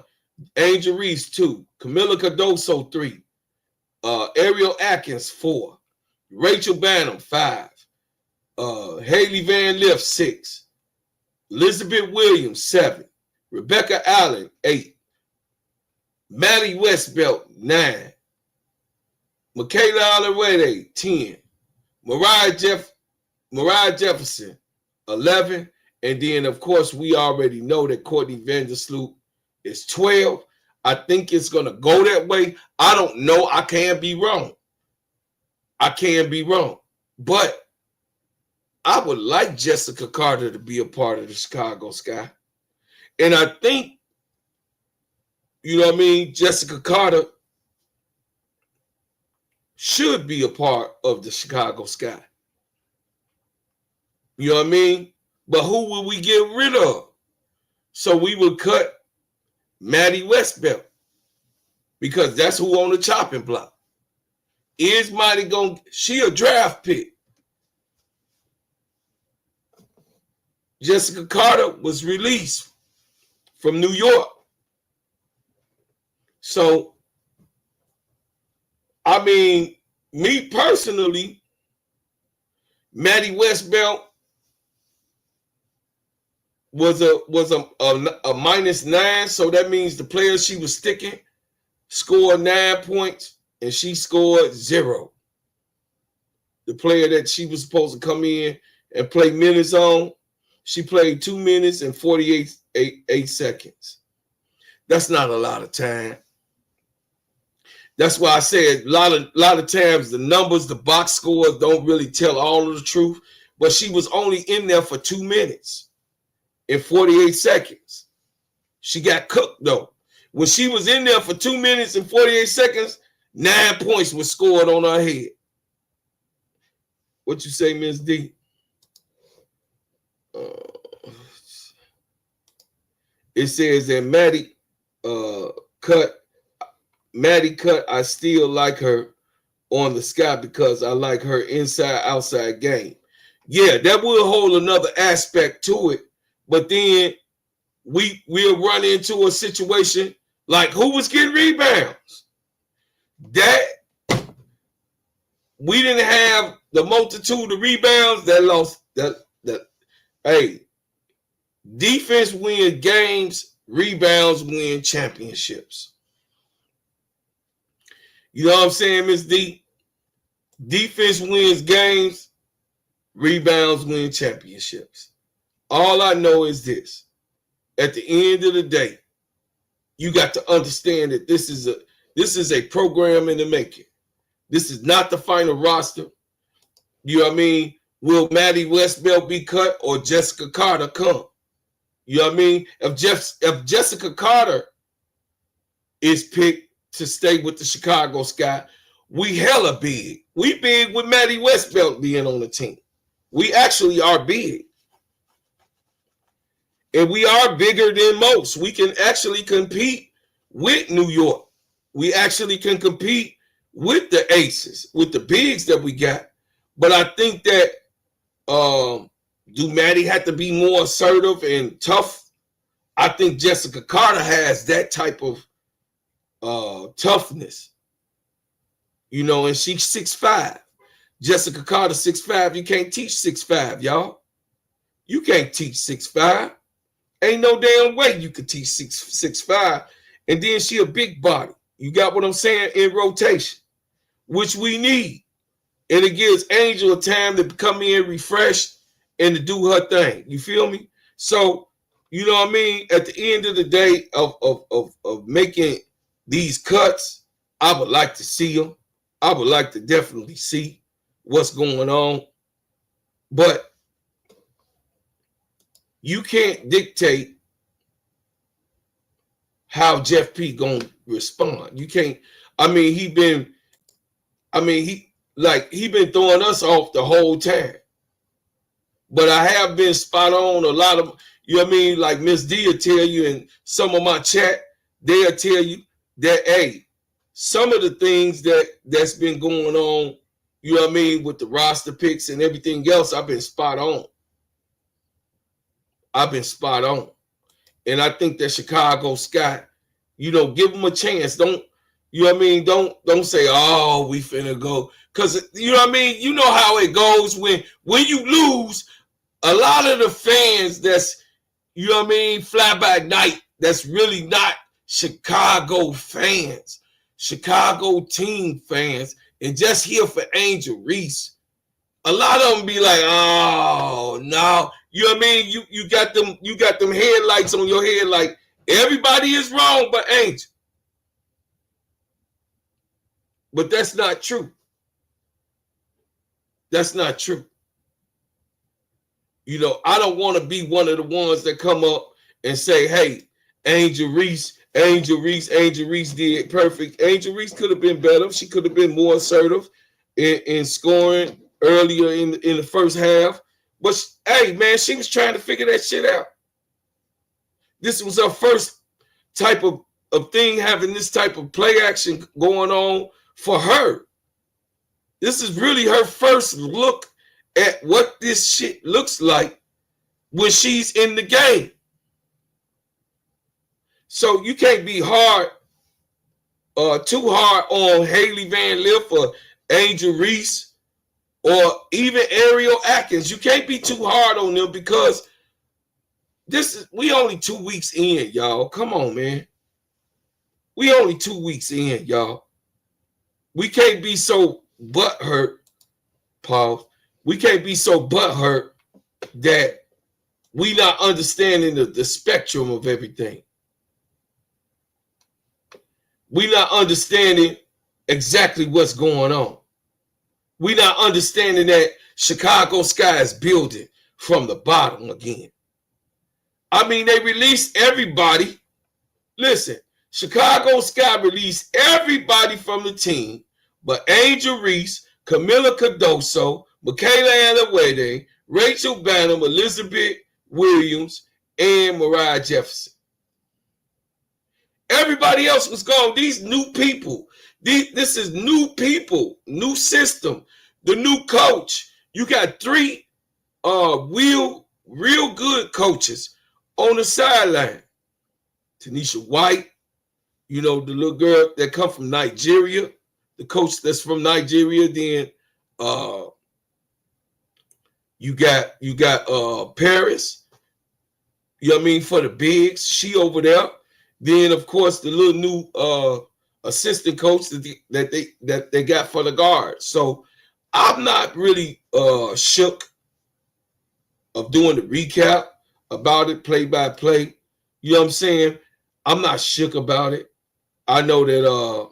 Angel Reese, 2, Camila Cardoso, 3, Ariel Atkins, 4, Rachel Bannum, 5, Haley Van Lift, 6, Elizabeth Williams, 7, Rebecca Allen, 8, Maddie Westbelt, 9, Michaela Alarede, 10, Mariah Jefferson, 11, and then, of course, we already know that Courtney Vandersloot is 12. I think it's going to go that way. I don't know. I can be wrong. But I would like Jessica Carter to be a part of the Chicago Sky. And I think, you know what I mean, Jessica Carter should be a part of the Chicago Sky. You know what I mean? But who will we get rid of? So we would cut Maddie Westbelt because that's who on the chopping block. Is Maddie going? She a draft pick. Jessica Carter was released from New York. So, I mean, me personally, Maddie Westbelt was a -9, so that means the player she was sticking scored 9 points and she scored 0. The player that she was supposed to come in and play minutes on, she played 2 minutes and 48 seconds. That's not a lot of time. That's why I said a lot of times the numbers, the box scores don't really tell all of the truth. But she was only in there for 2 minutes and 48 seconds. She got cooked though. When she was in there for 2 minutes and 48 seconds, 9 points were scored on her head. What you say, Ms. D? It says that Maddie cut. I still like her on the Sky because I like her inside-outside game. Yeah, that will hold another aspect to it. But then we'll run into a situation like who was getting rebounds. That we didn't have the multitude of rebounds that lost that. Hey, defense wins games, rebounds win championships. You know what I'm saying, Ms. D? Defense wins games, rebounds win championships. All I know is this. At the end of the day, you got to understand that this is a program in the making. This is not the final roster. You know what I mean? Will Maddie Westbelt be cut or Jessica Carter come? You know what I mean? If Jessica Carter is picked to stay with the Chicago Sky, we hella big. We big with Maddie Westbelt being on the team. We actually are big. And we are bigger than most. We can actually compete with New York. We actually can compete with the Aces, with the bigs that we got. But I think that Do Maddie have to be more assertive and tough? I think Jessica Carter has that type of toughness. You know, and she's 6'5". Jessica Carter 6'5". You can't teach 6'5", y'all. You can't teach 6'5". Ain't no damn way you could teach 6'5". And then she a big body. You got what I'm saying? In rotation, which we need. And it gives Angel a time to come in refreshed and to do her thing. You feel me? So, you know what I mean? At the end of the day of making these cuts, I would like to see them. I would like to definitely see what's going on. But you can't dictate how Jeff P gonna respond. You can't. I mean, he been throwing us off the whole time. But I have been spot on a lot of, you know what I mean? Like Miss D will tell you, and some of my chat, they'll tell you that, hey, some of the things that's been going on, you know what I mean, with the roster picks and everything else, I've been spot on. I've been spot on. And I think that Chicago Scott, you know, give them a chance. Don't, you know what I mean? Don't say, oh, we finna go. Because, you know what I mean? You know how it goes when you lose, a lot of the fans that's, you know what I mean, fly by night, that's really not Chicago fans, Chicago team fans, and just here for Angel Reese. A lot of them be like, oh, no. You know what I mean? You got them headlights on your head like everybody is wrong but Angel. But that's not true. That's not true. You know, I don't want to be one of the ones that come up and say, hey, Angel Reese did perfect. Angel Reese could have been better. She could have been more assertive in scoring earlier in the first half. But, hey, man, she was trying to figure that shit out. This was her first type of thing, having this type of play action going on for her. This is really her first look at what this shit looks like when she's in the game. So you can't be too hard on Haley Van Lith or Angel Reese or even Ariel Atkins. You can't be too hard on them because we only 2 weeks in, y'all. Come on, man. We only 2 weeks in, y'all. We can't be so butthurt, Paul. We can't be so butthurt that we not understanding the spectrum of everything. We not understanding exactly what's going on. We not understanding that Chicago Sky is building from the bottom again. I mean, they released everybody. Listen, Chicago Sky released everybody from the team, but Angel Reese, Camila Cardoso, Michaela Anawede, Rachel Bannum, Elizabeth Williams, and Mariah Jefferson. Everybody else was gone. These new people. This is new people, new system, the new coach. You got 3 real good coaches on the sideline. Tanisha White, you know, the little girl that come from Nigeria, the coach that's from Nigeria. Then you got Paris, you know what I mean, for the bigs. She over there. Then of course the little new assistant coach that they got for the guards. So I'm not really shook of doing the recap about it play by play. You know what I'm saying? I'm not shook about it. I know that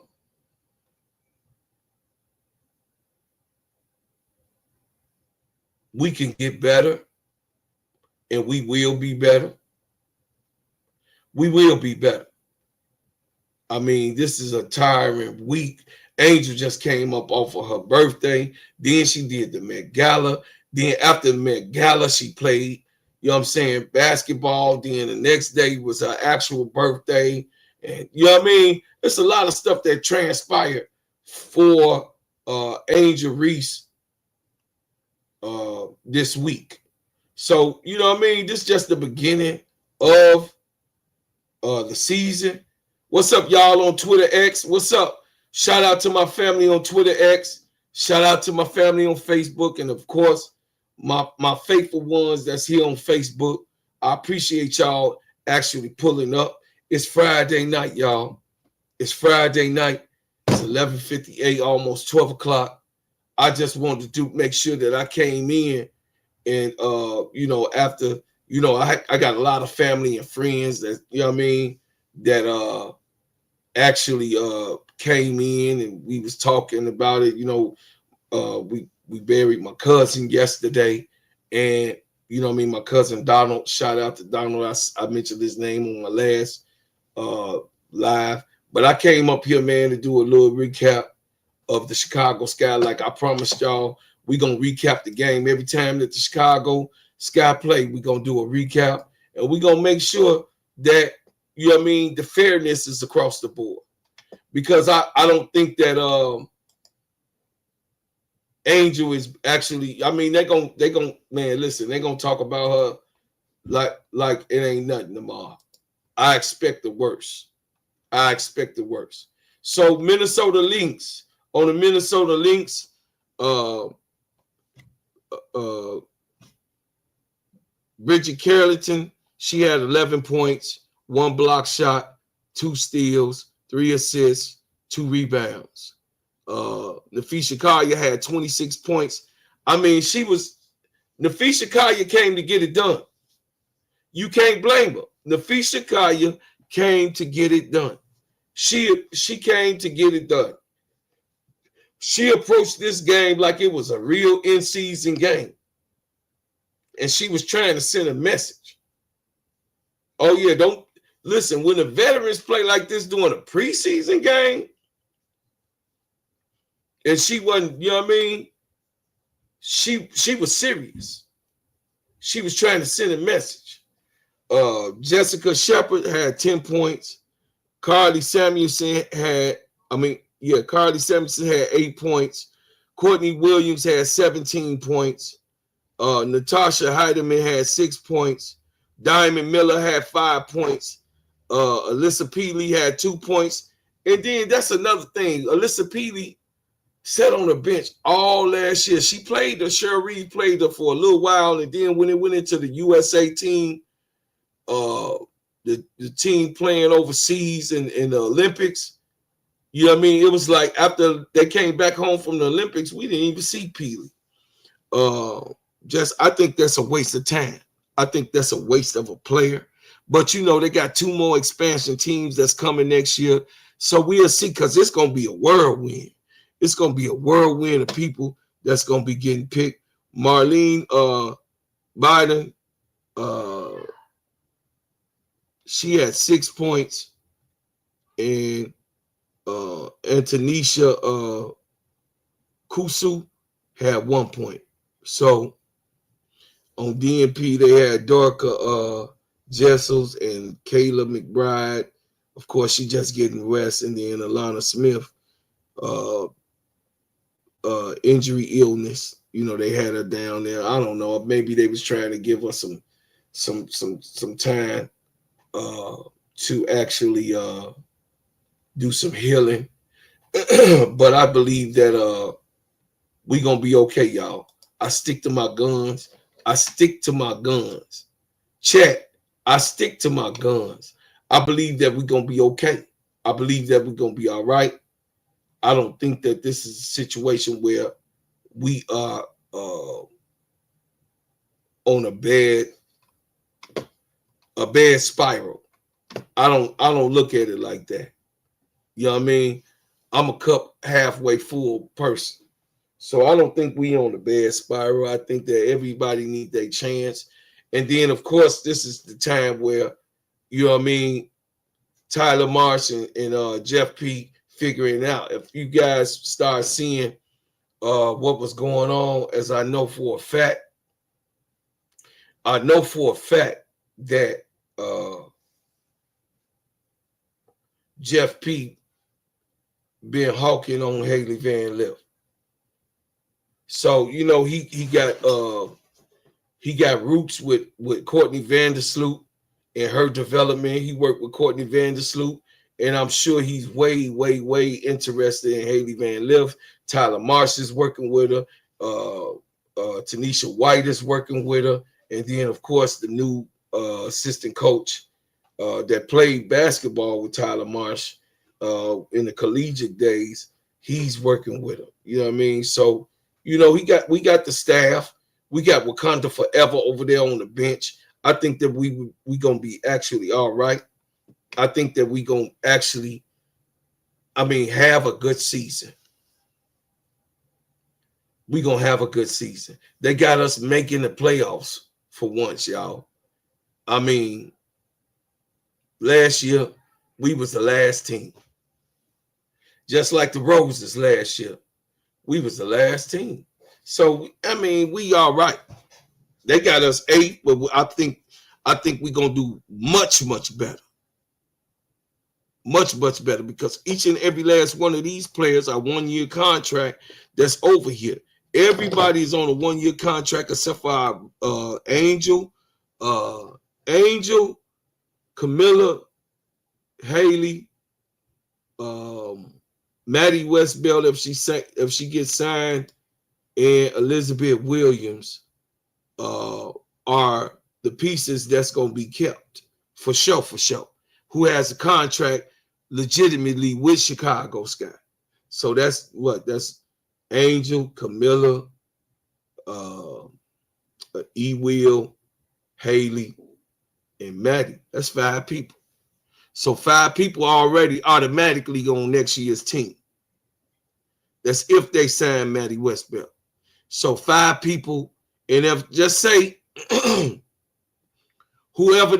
we can get better, and we will be better. We will be better. I mean, this is a tiring week. Angel just came up off of her birthday. Then she did the Met Gala. Then after the Met Gala, she played, you know what I'm saying, basketball. Then the next day was her actual birthday. And you know what I mean? It's a lot of stuff that transpired for Angel Reese this week. So, you know what I mean? This is just the beginning of the season. What's up, y'all, on Twitter X? What's up? Shout out to my family on Twitter X. Shout out to my family on Facebook. And, of course, my faithful ones that's here on Facebook. I appreciate y'all actually pulling up. It's Friday night, y'all. It's Friday night. It's 11:58, almost 12 o'clock. I just wanted to make sure that I came in and, after, I got a lot of family and friends that, you know what I mean, that actually came in and we was talking about it. We buried my cousin yesterday, and you know what I mean, my cousin Donald. Shout out to Donald. I mentioned his name on my last live, but I came up here, man, to do a little recap of the Chicago Sky. Like I promised y'all, we gonna recap the game every time that the Chicago Sky play. We gonna do a recap, and we gonna make sure that, you know what I mean, the fairness is across the board. Because I don't think that Angel is actually, I mean, they gonna man, listen, they gonna talk about her like it ain't nothing tomorrow. I expect the worst. So Minnesota Lynx, on the Minnesota Lynx, Bridget Carleton, she had 11 points, 1 block shot, 2 steals, 3 assists, 2 rebounds. Nafisha Collier had 26 points. I mean, Nafisha Collier came to get it done. You can't blame her. Nafisha Collier came to get it done. She came to get it done. She approached this game like it was a real in-season game. And she was trying to send a message. Oh, yeah, don't listen, when the veterans play like this during a preseason game, and she wasn't, you know what I mean? She was serious. She was trying to send a message. Jessica Shepard had 10 points. Carly Samuelson had 8 points. Courtney Williams had 17 points. Natasha Heidemann had 6 points. Diamond Miller had 5 points. Alyssa Peely had 2 points. And then that's another thing. Alyssa Peely sat on the bench all last year. She played her. Cherie played her for a little while, and then when it went into the USA team, the team playing overseas in the Olympics, you know what I mean? It was like after they came back home from the Olympics, we didn't even see Peely. I think that's a waste of time. I think that's a waste of a player. But, they got 2 more expansion teams that's coming next year. So we'll see, because it's going to be a whirlwind. It's going to be a whirlwind of people that's going to be getting picked. Marlene Biden, she had 6 points. And Antonisha Kusu had 1 point. So on DNP, they had Dorka Jessels and Kayla McBride. Of course, she just getting rest. And then Alana Smith, injury illness. They had her down there. I don't know. Maybe they was trying to give her some time to actually do some healing. But I believe that we gonna be okay, y'all. I stick to my guns. Chat, I stick to my guns. I believe that we're gonna be okay. I believe that we're gonna be all right. I don't think that this is a situation where we are on a bad spiral. I don't look at it like that. You know what I mean? I'm a cup halfway full person. So I don't think we on a bad spiral. I think that everybody needs their chance. And then, of course, this is the time where, you know what I mean, Tyler Marsh and Jeff P figuring out. If you guys start seeing what was going on, as I know for a fact that Jeff P been hawking on Haley Van Lith. So, he got He got roots with Courtney Vandersloot and her development. He worked with Courtney Vandersloot, and I'm sure he's way, way, way interested in Haley Van Lith. Tyler Marsh is working with her. Tanisha White is working with her. And then, of course, the new assistant coach that played basketball with Tyler Marsh in the collegiate days, he's working with her. You know what I mean? So, you know, we got the staff. We got Wakanda Forever over there on the bench. I think that we gonna be actually all right. I think that we gonna actually, have a good season. We gonna have a good season. They got us making the playoffs for once, y'all. I mean, last year we was the last team, just like the Roses last year. We was the last team. So we all right. They got us 8, but I think we're gonna do much, much better. Much, much better, because each and every last one of these players are 1-year contract that's over here. Everybody's on a 1-year contract except for our Angel, Camilla, Haley, Maddie Westbeld if she gets signed, and Elizabeth Williams are the pieces that's gonna be kept for sure. Who has a contract legitimately with Chicago Sky. So that's Angel, Camilla, E-Will, Haley, and Maddie. That's 5 people. So 5 people already automatically on next year's team. That's if they sign Maddie Westbelt. So 5 people, and if just say whoever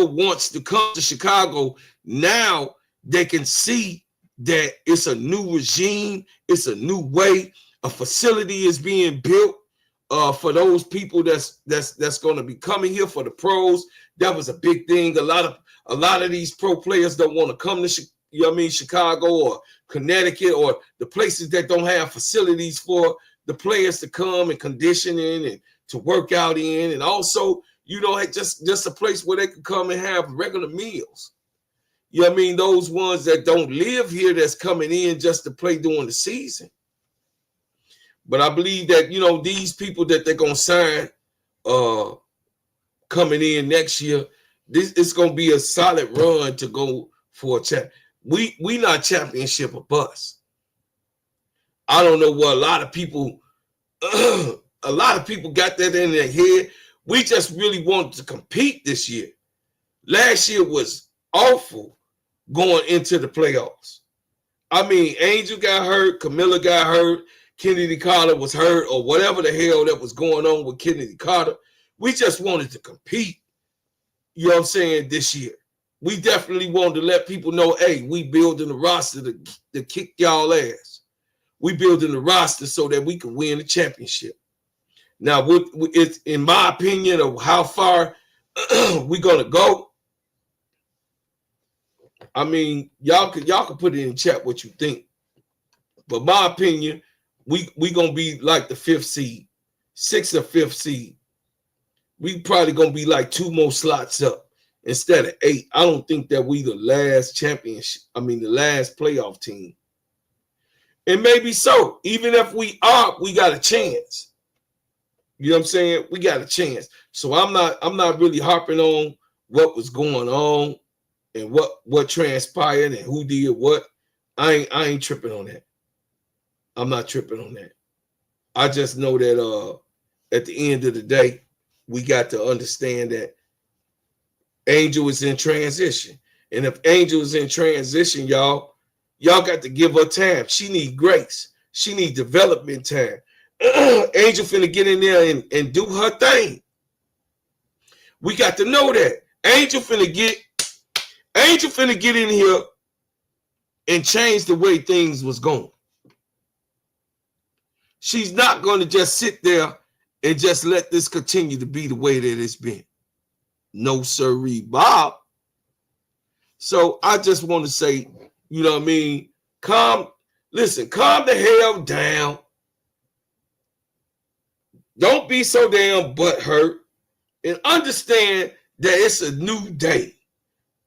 wants to come to Chicago, now they can see that it's a new regime, it's a new way, a facility is being built for those people that's going to be coming here for the pros. That was a big thing. A lot of these pro players don't want to come to Chicago or Connecticut or the places that don't have facilities for the players to come and condition in and to work out in, and also, just a place where they can come and have regular meals. You know what I mean? Those ones that don't live here that's coming in just to play during the season. But I believe that, these people that they're going to sign coming in next year, it's going to be a solid run to go for a champ. We not championship or bust. I don't know what a lot of people got that in their head. We just really wanted to compete this year. Last year was awful going into the playoffs. Angel got hurt, Camilla got hurt, Kennedy Carter was hurt, or whatever the hell that was going on with Kennedy Carter. We just wanted to compete, you know what I'm saying, this year. We definitely wanted to let people know, hey, we building the roster to kick y'all ass. We building the roster so that we can win the championship. Now, it's in my opinion of how far we're gonna go. Y'all can put it in chat what you think. But my opinion, we gonna be like the 5th seed, 6th or 5th seed. We probably gonna be like 2 more slots up instead of 8. I don't think that we the last championship. The last playoff team. And maybe so. Even if we are, we got a chance. You know what I'm saying? We got a chance. So I'm not really harping on what was going on and what transpired and who did what. I ain't tripping on that. I'm not tripping on that. I just know that at the end of the day, we got to understand that Angel is in transition. And if Angel is in transition, y'all got to give her time. She need grace. She need development time. Angel finna get in there and do her thing. We got to know that. Angel finna get in here and change the way things was going. She's not going to just sit there and just let this continue to be the way that it's been. No sirree, Bob. So I just want to say, you know what I mean? Calm the hell down. Don't be so damn butthurt, and understand that it's a new day.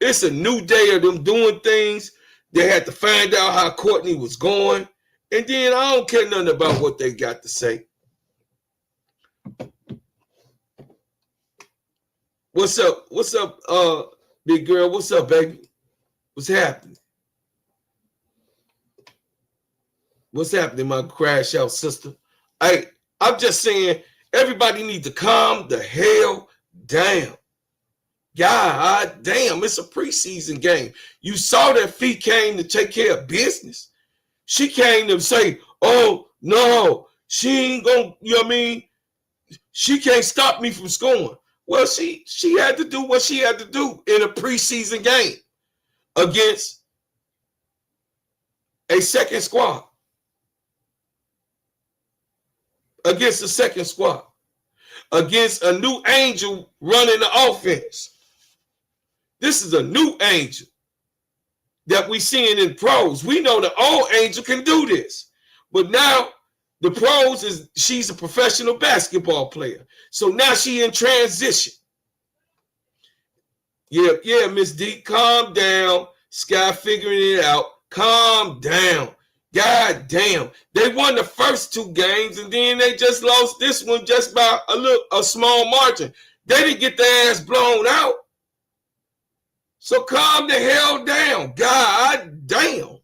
It's a new day of them doing things. They had to find out how Courtney was going, and then I don't care nothing about what they got to say. What's up? What's up, big girl? What's up, baby? What's happening? What's happening, my crash out sister? I'm just saying, everybody needs to calm the hell down. God damn, it's a preseason game. You saw that Fee came to take care of business. She came to say, oh, no, she ain't gonna, you know what I mean? She can't stop me from scoring. Well, she had to do what she had to do in a preseason game against a second squad. Against the second squad. Against a new angel running the offense. This is a new angel that we seeing in pros. We know the old angel can do this. But now the pros she's a professional basketball player. So now she in transition. Yeah, Miss D, calm down. Sky figuring it out. Calm down. God damn. They won the first two games and then they just lost this one just by a small margin. They didn't get their ass blown out. So calm the hell down. God damn.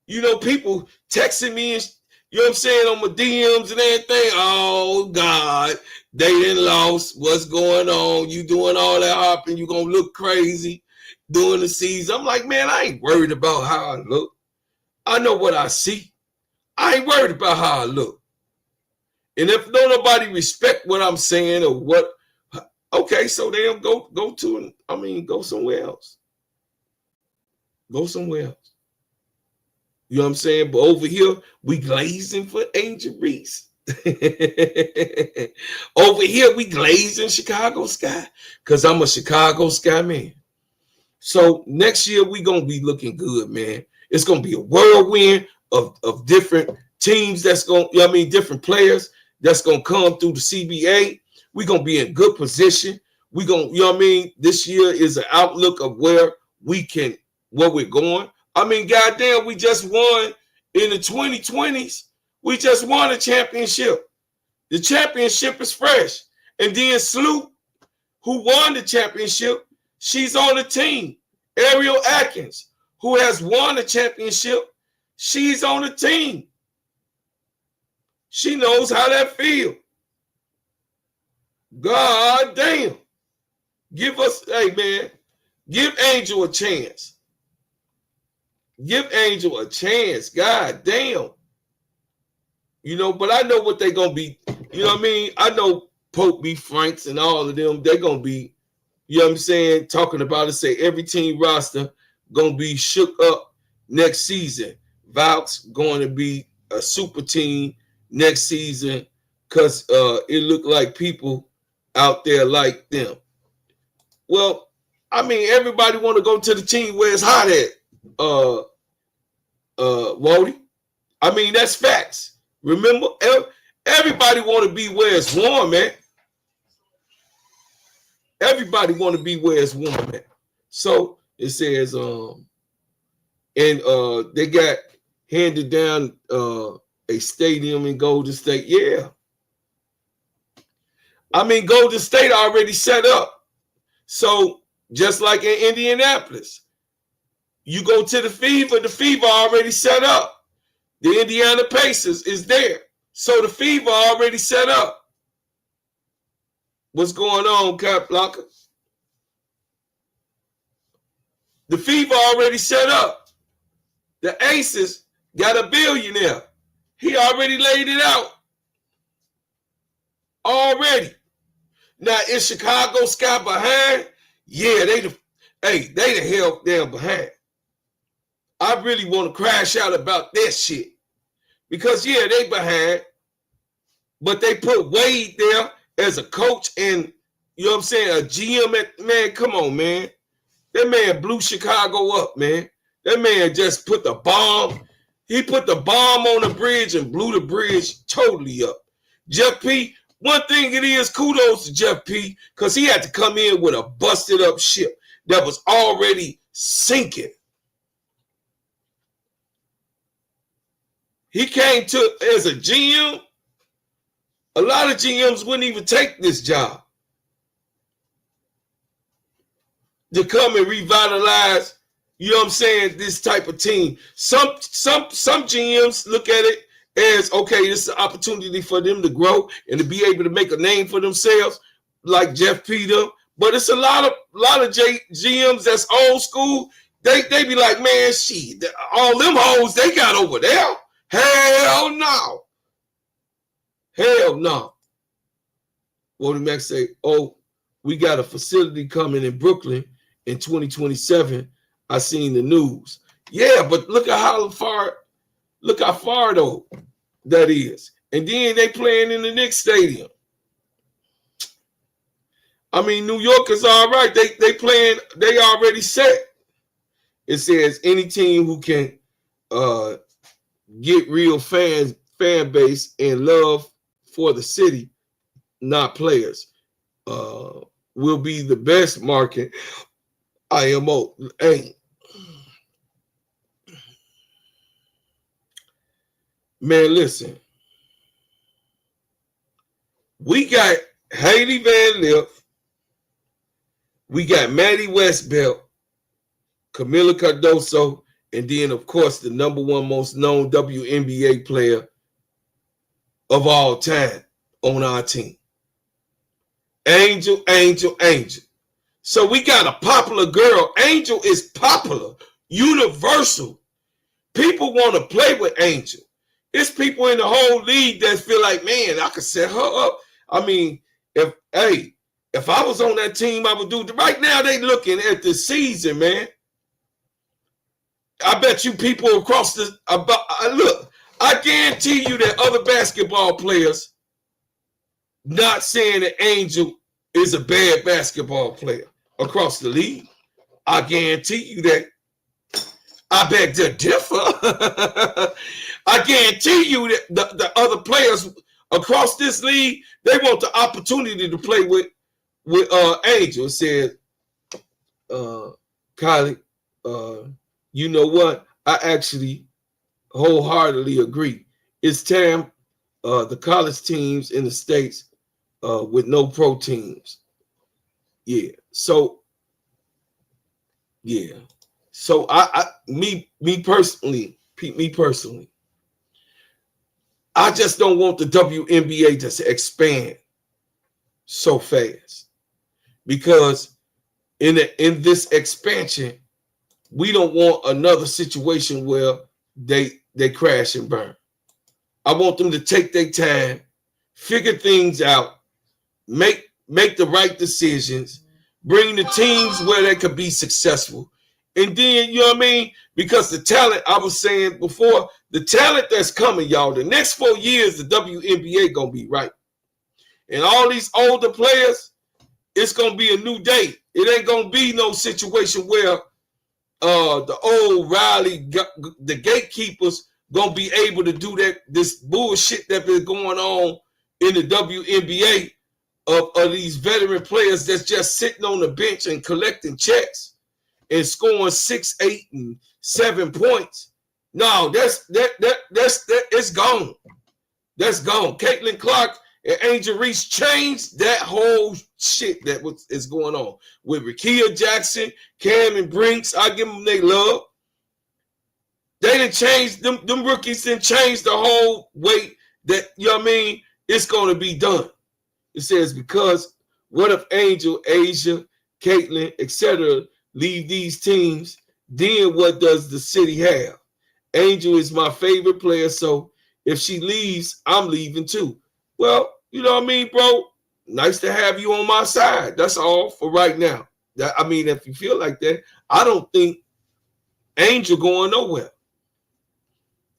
You know, people texting me, and, you know what I'm saying, on my DMs and everything. Oh, God, they done lost. What's going on? You doing all that hopping. You going to look crazy during the season. I'm like, man, I ain't worried about how I look. I know what I see. I ain't worried about how I look. And if nobody respect what I'm saying or what, okay, so they'll go somewhere else. Go somewhere else. You know what I'm saying? But over here, we glazing for Angel REESE. Over here, we glazing Chicago Sky because I'm a Chicago Sky man. So next year, we going to be looking good, man. It's going to be a whirlwind of different teams that's going to, you know what I mean, different players that's going to come through the CBA. We're going to be in good position. We're going to, you know what I mean, this year is an outlook of where we're going. I mean, goddamn, we just won in the 2020s. We just won a championship. The championship is fresh. And then Sloop, who won the championship, she's on the team. Ariel Atkins, who has won the championship, she's on the team. She knows how that feels. God damn. Give Angel a chance. Give Angel a chance. God damn. You know, but I know what they're going to be. You know what I mean? I know Pope B. Franks and all of them, they're going to be, you know what I'm saying, talking about it, say every team roster going to be shook up next season. Vaux going to be a super team next season because it looked like people out there like them. Well, I mean, everybody want to go to the team where it's hot at, Wody. I mean, that's facts. Remember, everybody want to be where it's warm, man. Everybody want to be where it's warm, man. So it says, they got handed down a stadium in Golden State. Yeah. I mean, Golden State already set up. So just like in Indianapolis, you go to the Fever already set up. The Indiana Pacers is there. So the Fever already set up. What's going on, Cap Blocker? The Fever already set up. The Aces got a billionaire. He already laid it out. Already. Now, is Chicago Sky behind? Yeah, they the hell down behind. I really want to crash out about that shit. Because, yeah, they behind. But they put Wade there as a coach and, you know what I'm saying, a GM. Man, come on, man. That man blew Chicago up, man. That man just put the bomb. He put the bomb on the bridge and blew the bridge totally up. Jeff P., one thing it is, kudos to Jeff P., because he had to come in with a busted up ship that was already sinking. He came to as a GM. A lot of GMs wouldn't even take this job to come and revitalize, you know what I'm saying, this type of team. Some GMs look at it as, okay, this is an opportunity for them to grow and to be able to make a name for themselves, like Jeff Peter. But it's a lot of GMs that's old school. They be like, man, shit, all them hoes they got over there. Hell no. Hell no. Wody Mack say, oh, we got a facility coming in Brooklyn in 2027. I seen the news. Yeah, but look how far though that is. And then they playing in the Knicks stadium. I mean, New York is all right. They playing, they already set. It says any team who can get real fan base and love for the city, not players, will be the best market. IMO. Hey, man, listen. We got Haley Van Lith. We got Maddie Westbelt, Camila Cardoso, and then, of course, the number one most known WNBA player of all time on our team. Angel. So we got a popular girl. Angel is popular, universal. People want to play with Angel. It's people in the whole league that feel like, man, I could set her up. I mean, if I was on that team, I would do it. Right now, they looking at the season, man. I bet you people across the look. I guarantee you that other basketball players not saying that Angel is a bad basketball player across the league. I guarantee you that. I beg to differ. I guarantee you that the other players across this league, they want the opportunity to play with Angel. It said, Kylie, you know what? I actually wholeheartedly agree. It's time the college teams in the States with no pro teams. Yeah. So me personally, I just don't want the WNBA to expand so fast, because in this expansion, we don't want another situation where they crash and burn. I want them to take their time, figure things out, make the right decisions, bring the teams where they could be successful. And then, you know what I mean? Because the talent, I was saying before, the talent that's coming, y'all, the next 4 years, the WNBA going to be right. And all these older players, it's going to be a new day. It ain't going to be no situation where the old Riley, the gatekeepers, going to be able to do this bullshit that been going on in the WNBA of these veteran players that's just sitting on the bench and collecting checks and scoring 6, 8, and 7 points. No, that's it's gone. That's gone. Caitlin Clark and Angel Reese changed that whole shit that is going on with Rickea Jackson, Cam and Brinks. I give them their love. They didn't change them rookies, didn't change the whole way that, you know what I mean, it's going to be done. It says, because what if Angel, Asia, Caitlin, etc. leave these teams? Then what does the city have? Angel is my favorite player, so if she leaves, I'm leaving too. Well, you know what I mean, bro? Nice to have you on my side. That's all for right now. I mean, if you feel like that, I don't think Angel going nowhere.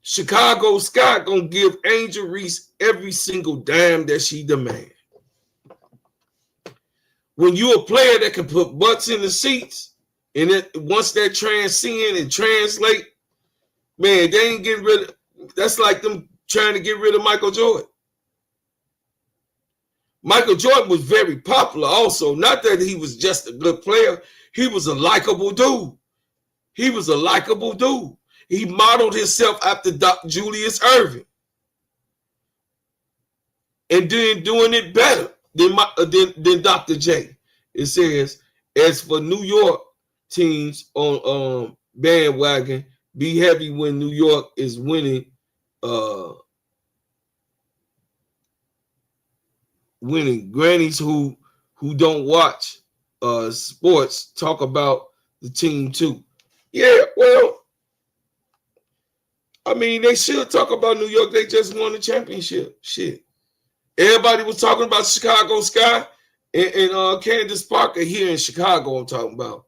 Chicago Scott gonna give Angel Reese every single dime that she demands. When you're a player that can put butts in the seats, and once that transcend and translate, man, they ain't getting rid of. That's like them trying to get rid of Michael Jordan. Michael Jordan was very popular also. Not that he was just a good player. He was a likable dude. He was a likable dude. He modeled himself after Julius Erving. And then doing it better than Dr. J. It says, as for New York teams on bandwagon, be happy when New York is winning winning. Grannies who don't watch sports talk about the team too. Yeah, well, I mean, they should talk about New York. They just won the championship. Shit. Everybody was talking about Chicago Sky and Candace Parker here in Chicago, I'm talking about.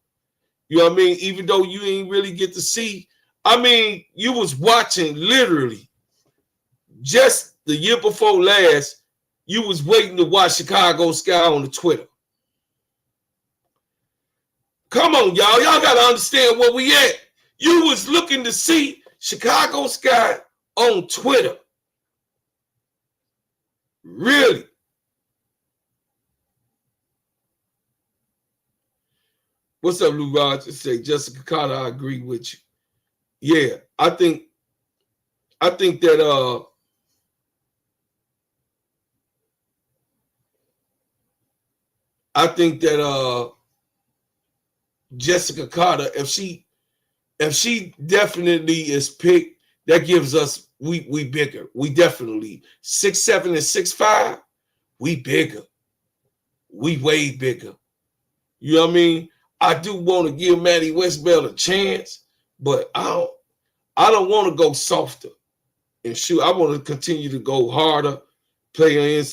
You know what I mean? Even though you ain't really get to see, I mean, you was watching literally just the year before last, you was waiting to watch Chicago Sky on the Twitter. Come on, y'all. Y'all got to understand where we at. You was looking to see Chicago Sky on Twitter. Really? What's up, Lou Rogers? Say Jessica Carter, I agree with you. Yeah, I think that Jessica Carter, if she definitely is picked, that gives us we bigger. We definitely 6'7" and 6'5", we bigger. We way bigger. You know what I mean? I do want to give Maddie Westbeld a chance, but I don't want to go softer and shoot. I want to continue to go harder, play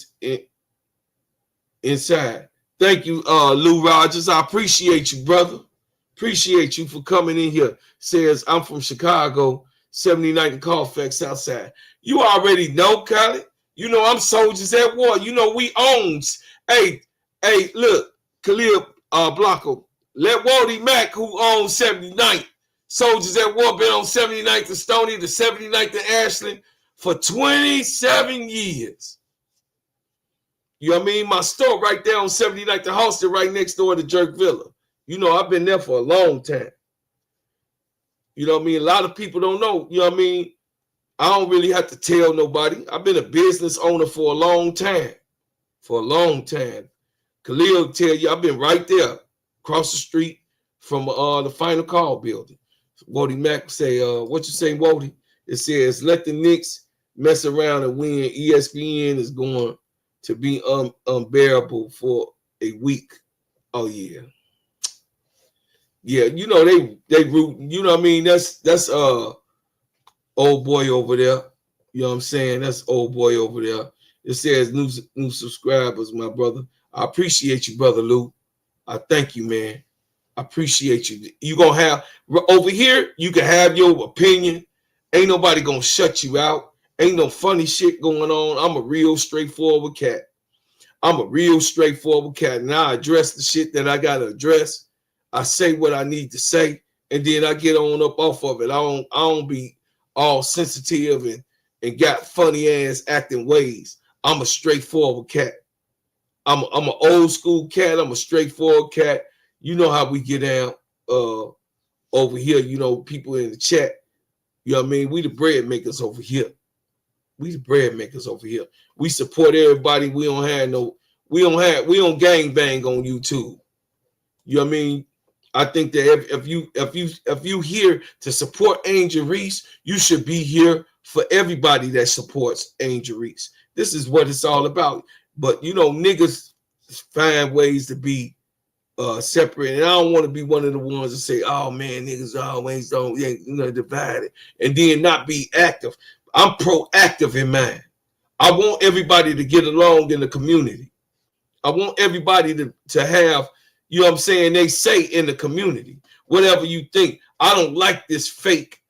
inside. Thank you, Lou Rogers. I appreciate you, brother. Appreciate you for coming in here. Says, I'm from Chicago, 79th and Colfax, Southside. You already know, Khaled. You know I'm Soldiers at War. You know we owns. Hey, look, Khalil Blanco. Let Wally Mack, who owns 79th, Soldiers at War, been on 79th and Stony, the 79th and Ashland for 27 years. You know what I mean? My store right there on 79th and Halsted, right next door to Jerk Villa. You know, I've been there for a long time. You know what I mean? A lot of people don't know. You know what I mean? I don't really have to tell nobody. I've been a business owner for a long time. For a long time. Khalil tell you, I've been right there, across the street from the Final Call building. Wody Mack say, what you say, Wody? It says, let the Knicks mess around and win. ESPN is going to be unbearable for a week. Oh, yeah. Yeah, you know, they root, you know what I mean? That's old boy over there. You know what I'm saying? That's old boy over there. It says new subscribers, my brother. I appreciate you, brother Lou. I thank you, man. I appreciate you. You gonna have over here, you can have your opinion. Ain't nobody gonna shut you out. Ain't no funny shit going on. I'm a real straightforward cat. I'm a real straightforward cat. And I address the shit that I gotta address. I say what I need to say, and then I get on up off of it. I don't be all sensitive and got funny ass acting ways. I'm a straightforward cat. I'm an old school cat. I'm a straightforward cat. You know how we get down over here. You know, people in the chat. You know what I mean? We the bread makers over here. We the bread makers over here. We support everybody. We don't gang bang on YouTube. You know what I mean? I think that if you here to support Angel Reese, you should be here for everybody that supports Angel Reese. This is what it's all about. But you know, niggas find ways to be separate, and I don't want to be one of the ones that say, "Oh man, niggas always don't divided," and then not be active. I'm proactive in mine. I want everybody to get along in the community. I want everybody to have, you know what I'm saying, they say in the community. Whatever you think. I don't like this fake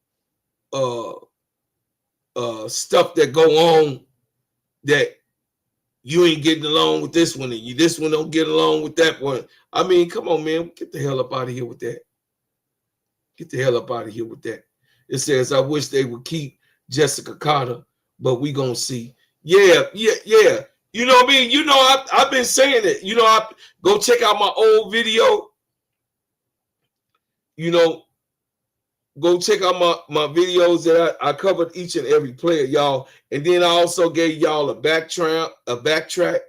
stuff that go on that you ain't getting along with this one and this one don't get along with that one. I mean, come on, man. Get the hell up out of here with that. Get the hell up out of here with that. It says, I wish they would keep Jessica Carter, but we gonna see. Yeah. You know what I mean? You know, I've been saying it. You know, I go check out my old video. You know, go check out my videos that I covered each and every player, y'all. And then I also gave y'all a backtrack, a background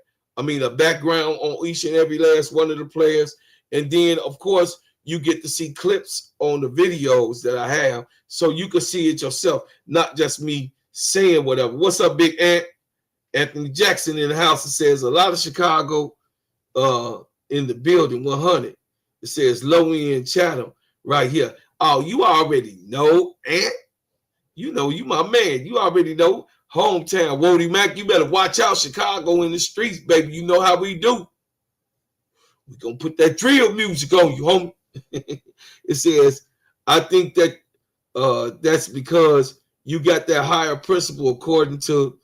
on each and every last one of the players. And then, of course, you get to see clips on the videos that I have, so you can see it yourself, not just me saying whatever. What's up, Big Ant? Anthony Jackson in the house. It says a lot of Chicago in the building, 100. It says low end Chatham right here. Oh, you already know, Ant. You know, you my man. You already know. Hometown, Wody Mac. You better watch out, Chicago in the streets, baby. You know how we do. We gonna put that drill music on you, homie. It says, I think that that's because you got that higher principle according to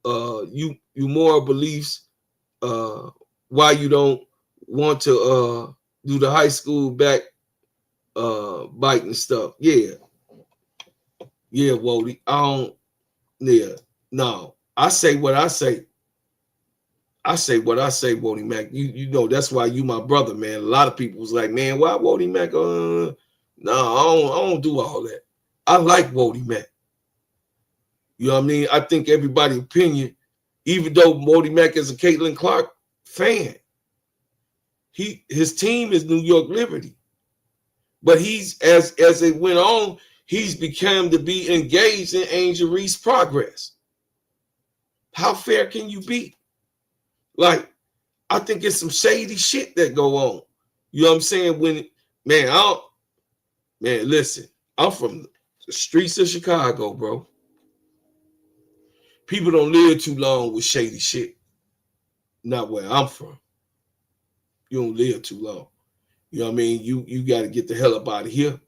you moral beliefs. Why you don't want to do the high school back biting stuff? Yeah, Wody. I don't. Yeah, no. I say what I say. I say what I say, Wody Mac. You know that's why you my brother, man. A lot of people was like, man, why Wody Mac? No, I don't do all that. I like Wody Mac. You know what I mean? I think everybody's opinion, even though Wody Mac is a Caitlin Clark fan, his team is New York Liberty. But he's as it went on, he's become to be engaged in Angel Reese progress. How fair can you be? Like, I think it's some shady shit that go on. You know what I'm saying? Listen, I'm from the streets of Chicago, bro. People don't live too long with shady shit. Not where I'm from. You don't live too long. You know what I mean? You got to get the hell up out of here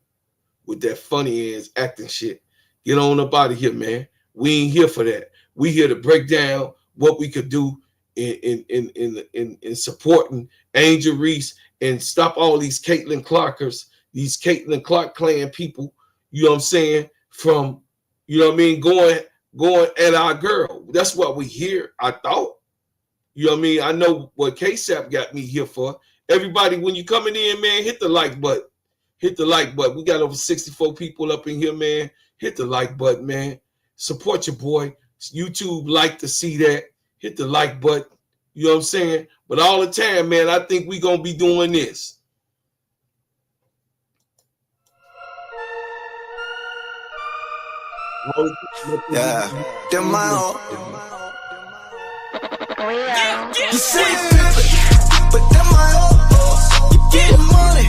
with that funny ass acting shit. Get on up out of here, man. We ain't here for that. We here to break down what we could do in supporting Angel Reese and stop all these Caitlin Clarkers, these Caitlin Clark clan people, you know what I'm saying, from, you know what I mean, going at our girl. That's what we hear, I thought. You know what I mean? I know what KSAP got me here for. Everybody, when you coming in, man, hit the like button. Hit the like button. We got over 64 people up in here, man. Hit the like button, man. Support your boy. YouTube like to see that. Hit the like button. You know what I'm saying? But all the time, man, I think we going to be doing this. Yeah. Them my You say but them my you getting money.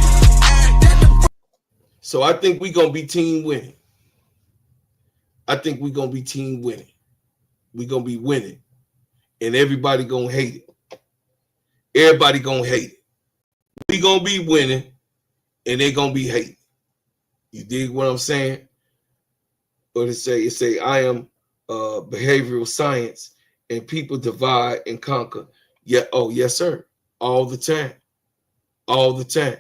So I think we going to be team winning. I think we going to be team winning. We going to be winning. And everybody going to hate it. Everybody going to hate it. We going to be winning and they going to be hating. You dig what I'm saying? But it say I am behavioral science and people divide and conquer. Yeah, oh yes, sir. All the time. All the time.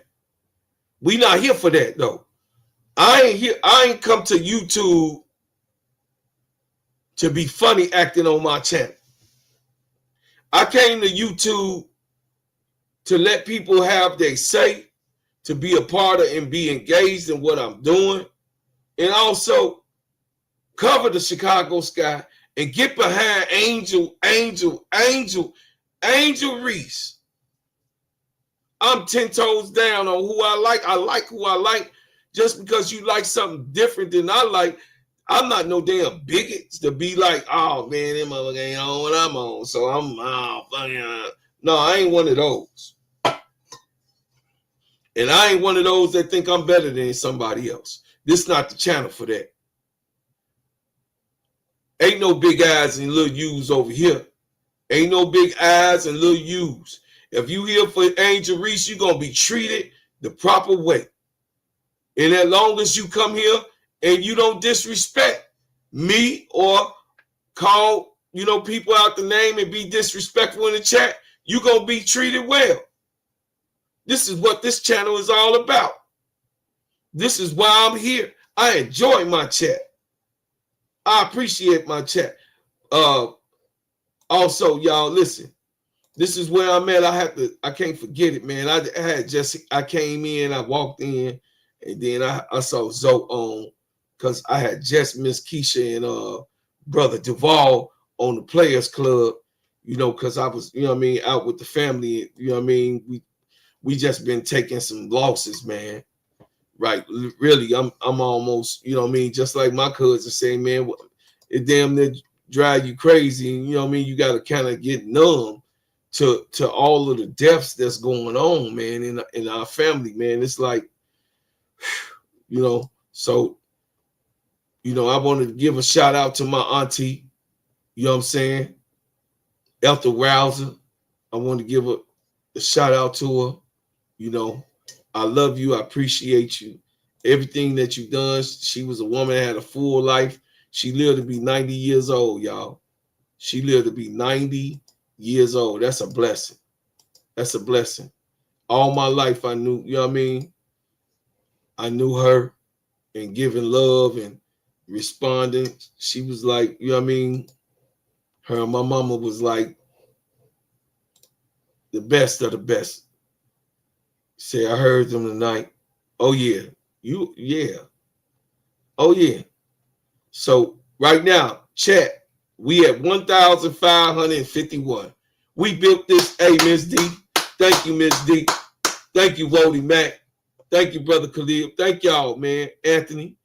We not here for that though. I ain't come to YouTube to be funny acting on my channel. I came to YouTube to let people have their say, to be a part of and be engaged in what I'm doing, and also cover the Chicago sky and get behind Angel Reese. I'm 10 toes down on who I like. I like who I like. Just because you like something different than I like, I'm not no damn bigot to be like, oh man, them motherfuckers ain't on what I'm on, so I'm no, I ain't one of those. And I ain't one of those that think I'm better than somebody else. This is not the channel for that. Ain't no big eyes and little U's over here. Ain't no big eyes and little U's. If you here for Angel Reese, you're going to be treated the proper way. And as long as you come here and you don't disrespect me or call, people out the name and be disrespectful in the chat, you're going to be treated well. This is what this channel is all about. This is why I'm here. I enjoy my chat. I appreciate my chat. Also, y'all, listen. This is where I'm at. I can't forget it, man. I came in, I walked in, and then I saw Zoe on because I had just Miss Keisha and brother Duvall on the Players Club, you know, because I was, you know what I mean, out with the family, you know what I mean. We just been taking some losses, man. Right. Really, I'm almost, you know what I mean, just like my cousin saying, man, it damn near drive you crazy. You know what I mean? You gotta kind of get numb to all of the deaths that's going on, man, in our family, man. It's like, you know, so you know, I wanted to give a shout out to my auntie, you know what I'm saying? Elta Rouser. I want to give a shout out to her. You know, I love you. I appreciate you. Everything that you've done. She was a woman that had a full life. She lived to be 90 years old, y'all. She lived to be 90 years old. That's a blessing. That's a blessing. All my life I knew, you know what I mean? I knew her and giving love and responding. She was like, you know what I mean? Her and my mama was like the best of the best. Say, I heard them tonight. Oh, yeah. Yeah. Oh, yeah. So right now, chat, we at 1,551. We built this. Hey, Miss D. Thank you, Miss D. Thank you, Wody Mac. Thank you, Brother Khalil. Thank y'all, man. Anthony.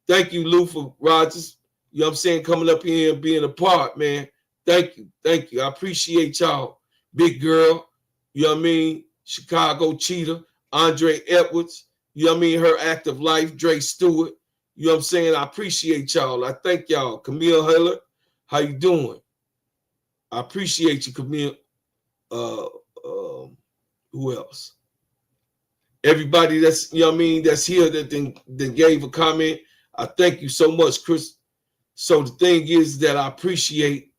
Thank you, Luther Rogers. You know what I'm saying? Coming up here and being a part, man. Thank you. Thank you. I appreciate y'all. Big Girl. You know what I mean? Chicago Cheetah. Andre Edwards. You know what I mean? Her Active Life. Dre Stewart. You know what I'm saying? I appreciate y'all. I thank y'all. Camille Heller. How you doing? I appreciate you, Camille. Who else? Everybody that's, you know what I mean, that's here that then gave a comment. I thank you so much, Chris. So the thing is that I appreciate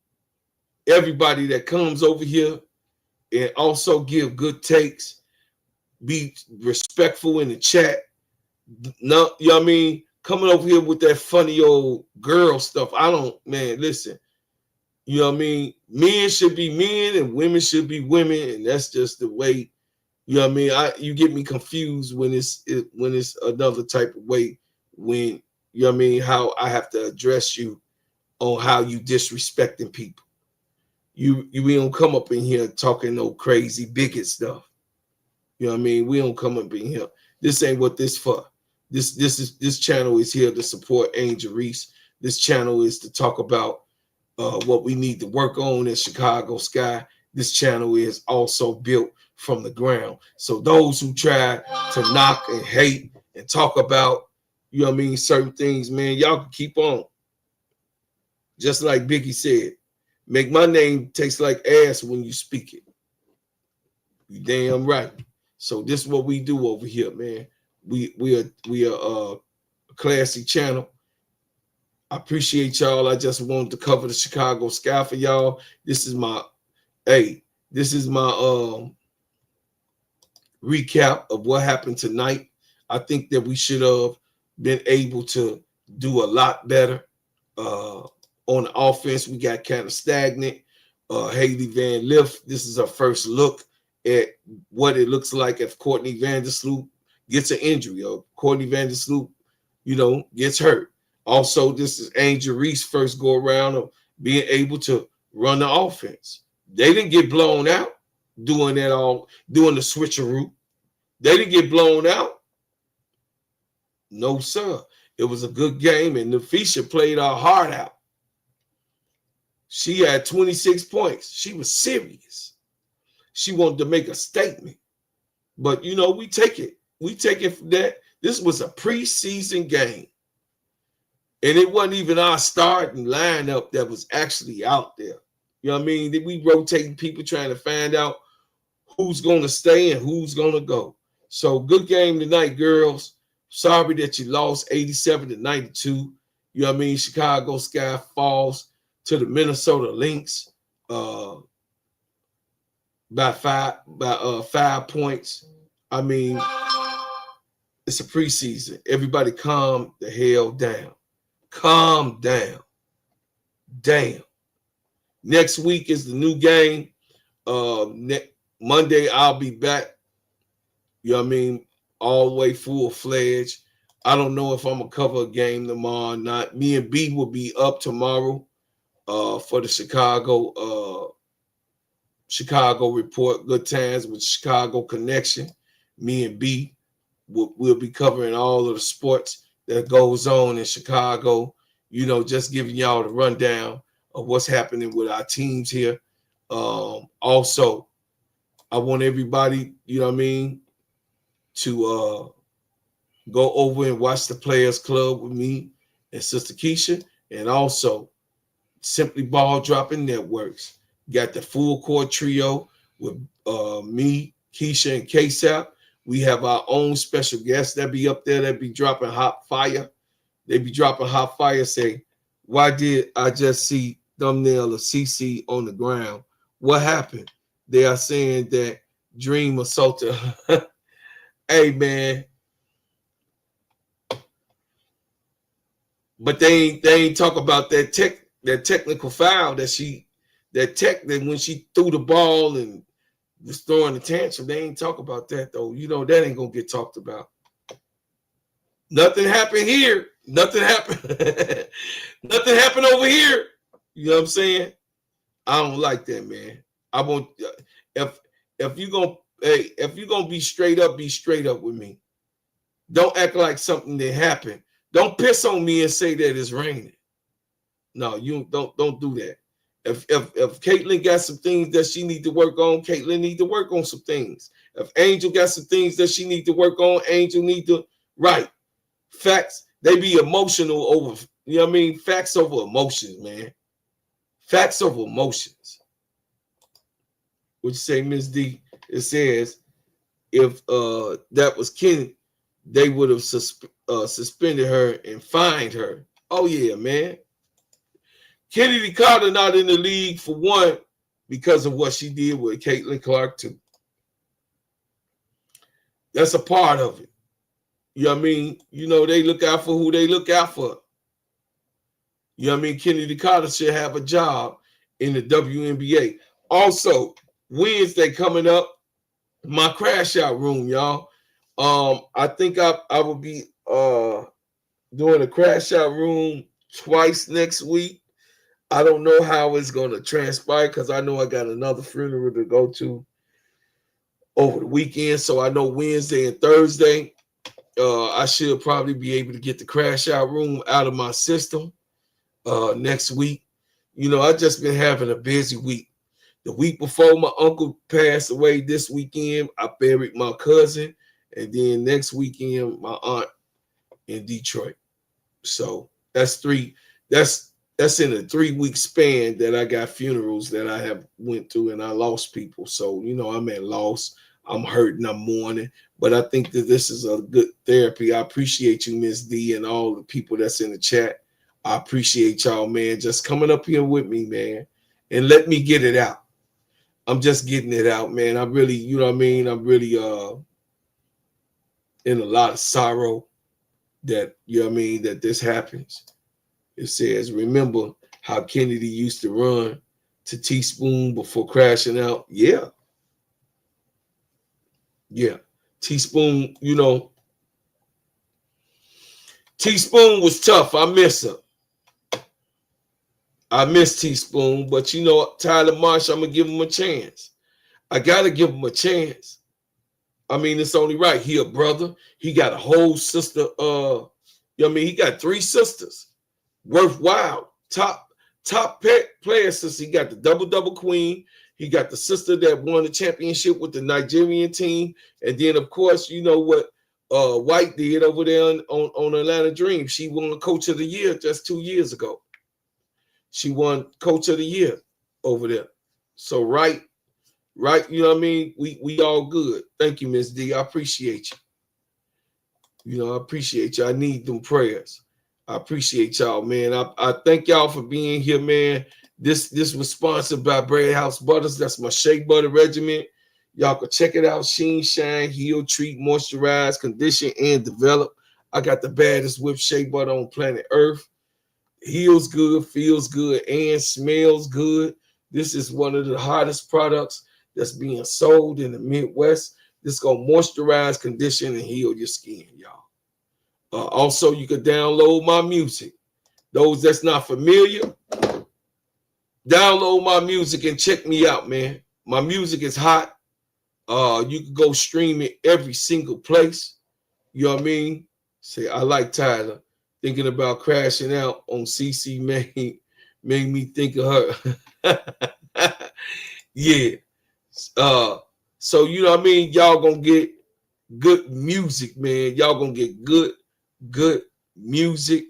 everybody that comes over here and also give good takes, be respectful in the chat. No, you know what I mean? Coming over here with that funny old girl stuff. I don't, man, listen. You know what I mean? Men should be men and women should be women, and that's just the way. You know what I mean? You get me confused when it's another type of way, when, you know what I mean, how I have to address you on how you disrespecting people. We don't come up in here talking no crazy bigot stuff. You know what I mean? We don't come up in here. This ain't what this for. This channel is here to support Angel Reese. This channel is to talk about what we need to work on in Chicago Sky. This channel is also built from the ground. So those who try to knock and hate and talk about, you know what I mean, certain things, man, y'all can keep on. Just like Biggie said, make my name taste like ass when you speak it. You damn right. So this is what we do over here, man. We are a classy channel. I appreciate y'all. I just wanted to cover the Chicago Sky for y'all. This is my recap of what happened tonight. I think that we should have been able to do a lot better. On the offense, we got kind of stagnant. Haley Van Lift, this is our first look at what it looks like if Courtney Vandersloot gets an injury or Courtney Vandersloot, you know, gets hurt. Also, this is Angel Reese first go around of being able to run the offense. They didn't get blown out doing the switcheroo. They didn't get blown out. No, sir. It was a good game, and Nafisha played her heart out. She had 26 points. She was serious. She wanted to make a statement. But, you know, we take it. We take it from that. This was a preseason game. And it wasn't even our starting lineup that was actually out there. You know what I mean? We rotating people trying to find out who's going to stay and who's going to go. So good game tonight, girls. Sorry that you lost 87-92. You know what I mean? Chicago Sky falls to the Minnesota Lynx by 5 points. I mean, it's a preseason. Everybody calm the hell down. Calm down. Damn. Next week is the new game. Monday I'll be back. You know what I mean? All the way full-fledged. I don't know if I'm gonna cover a game tomorrow or not. Me and B will be up tomorrow for the Chicago report. Good times with Chicago Connection. Me and B we'll be covering all of the sports that goes on in Chicago. You know, just giving y'all the rundown of what's happening with our teams here. Also, I want everybody, you know what I mean, to go over and watch the Players Club with me and Sister Keisha, and also Simply Ball Dropping Networks. Got the full court trio with me, Keisha, and K-Sap. We have our own special guests that be up there that be dropping hot fire. They be dropping hot fire, say, why did I just see thumbnail of CC on the ground? What happened? They are saying that Dream assaulted her. Hey, man. But they ain't talk about that technical foul that when she threw the ball and was throwing the tantrum. They ain't talk about that though. You know that ain't gonna get talked about. Nothing happened here. Nothing happened. Nothing happened over here. You know what I'm saying? I don't like that, man. I won't. If you gonna be straight up with me. Don't act like something that happened. Don't piss on me and say that it's raining. No, you don't do that. If Caitlin got some things that she need to work on, Caitlin need to work on some things. If Angel got some things that she need to work on, Angel need to right. Facts, they be emotional over, you know what I mean? Facts over emotions, man. Facts over emotions. What you say, Miss D? It says if that was Kenny, they would have suspended her and fined her. Oh yeah, man. Kennedy Carter not in the league for one because of what she did with Caitlin Clark too. That's a part of it. You know what I mean? You know, they look out for who they look out for. You know what I mean? Kennedy Carter should have a job in the WNBA. Also, Wednesday coming up, my crash out room, y'all. I think I will be doing a crash out room twice next week. I don't know how it's going to transpire because I know I got another funeral to go to over the weekend. So I know Wednesday and Thursday, I should probably be able to get the crash out room out of my system next week. You know, I just been having a busy week. The week before my uncle passed away, this weekend, I buried my cousin. And then next weekend, my aunt in Detroit. So that's in a 3-week span that I got funerals that I have went through and I lost people. So, you know, I'm at loss. I'm hurting. I'm mourning. But I think that this is a good therapy. I appreciate you, Miss D, and all the people that's in the chat. I appreciate y'all, man, just coming up here with me, man, and let me get it out. I'm just getting it out, man. I really, you know what I mean? I'm really in a lot of sorrow that, you know what I mean, that this happens. It says, remember how Kennedy used to run to Teaspoon before crashing out? Yeah. Yeah. Teaspoon, you know, Teaspoon was tough. I miss her. I miss Teaspoon, but you know, Tyler Marsh, I'm going to give him a chance. I got to give him a chance. I mean, it's only right. He a brother. He got a whole sister. You know what I mean? He got 3 sisters. Worthwhile. Top player sister. He got the double queen. He got the sister that won the championship with the Nigerian team. And then, of course, you know what White did over there on Atlanta Dream. She won Coach of the Year just 2 years ago. She won Coach of the Year over there. So, right, you know what I mean? We all good. Thank you, Miss D. I appreciate you. You know, I appreciate you. I need them prayers. I appreciate y'all, man. I thank y'all for being here, man. This was sponsored by Bread House Butters. That's my shea butter regimen. Y'all can check it out. Sheen, shine, heal, treat, moisturize, condition, and develop. I got the baddest whipped shea butter on planet Earth. Heals good, feels good, and smells good. This is one of the hottest products that's being sold in the Midwest. This is gonna moisturize, condition, and heal your skin, y'all. Also, you can download my music. Those that's not familiar, download my music and check me out, man. My music is hot. You can go stream it every single place. You know what I mean? Say, I like Tyler. Thinking about crashing out on CC made me think of her. Yeah. So you know what I mean? Y'all gonna get good music, man. Y'all gonna get good music.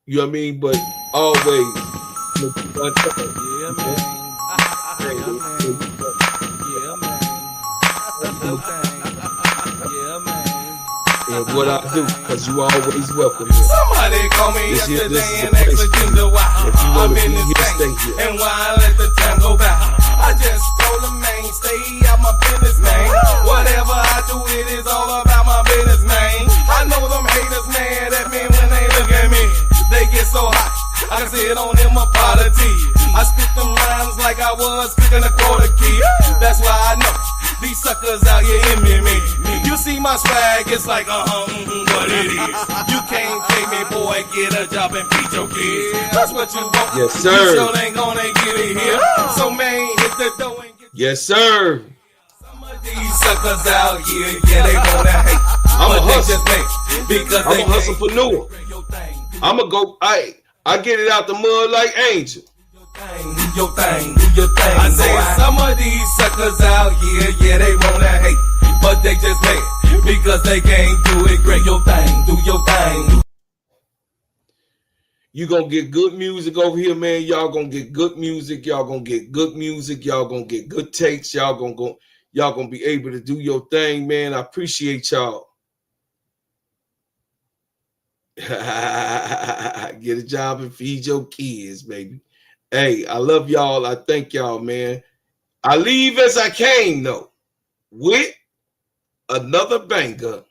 You know what I mean? But always and what I do, because you always welcome me. Somebody call me yesterday and asked agenda why I'm in this thing and why I let the time go by. I just told them, man, stay out my business, man. Whatever I do, it is all about my business, man. I know them haters mad at me when they look at me. They get so hot, I can see it on them apology. I spit them lines like I was cooking a quarter key. That's why I know these suckers out here envy me. You see my swag, it's like, what it is. You can't take me, boy, get a job and feed your kids. That's what you want. Yes, sir. You sure ain't gonna get it here. So, man, hit the door and get. Yes, sir. Some of these suckers out here, yeah, they wanna hate. I'm a but they hustle. just make because I'm they a hustlepreneur. I'm gonna go, I get it out the mud like Angel. Do your thing, do your thing. I say some of these suckers out here, yeah, they wanna hate, but they just mad because they can't do it great. Your thing, do your thing. You gonna get good music over here, man. Y'all gonna get good music. Y'all gonna get good music. Y'all gonna get good takes. Y'all gonna be able to do your thing, man. I appreciate y'all. Get a job and feed your kids, baby. Hey, I love y'all. I thank y'all, man. I leave as I came, though, with another banger.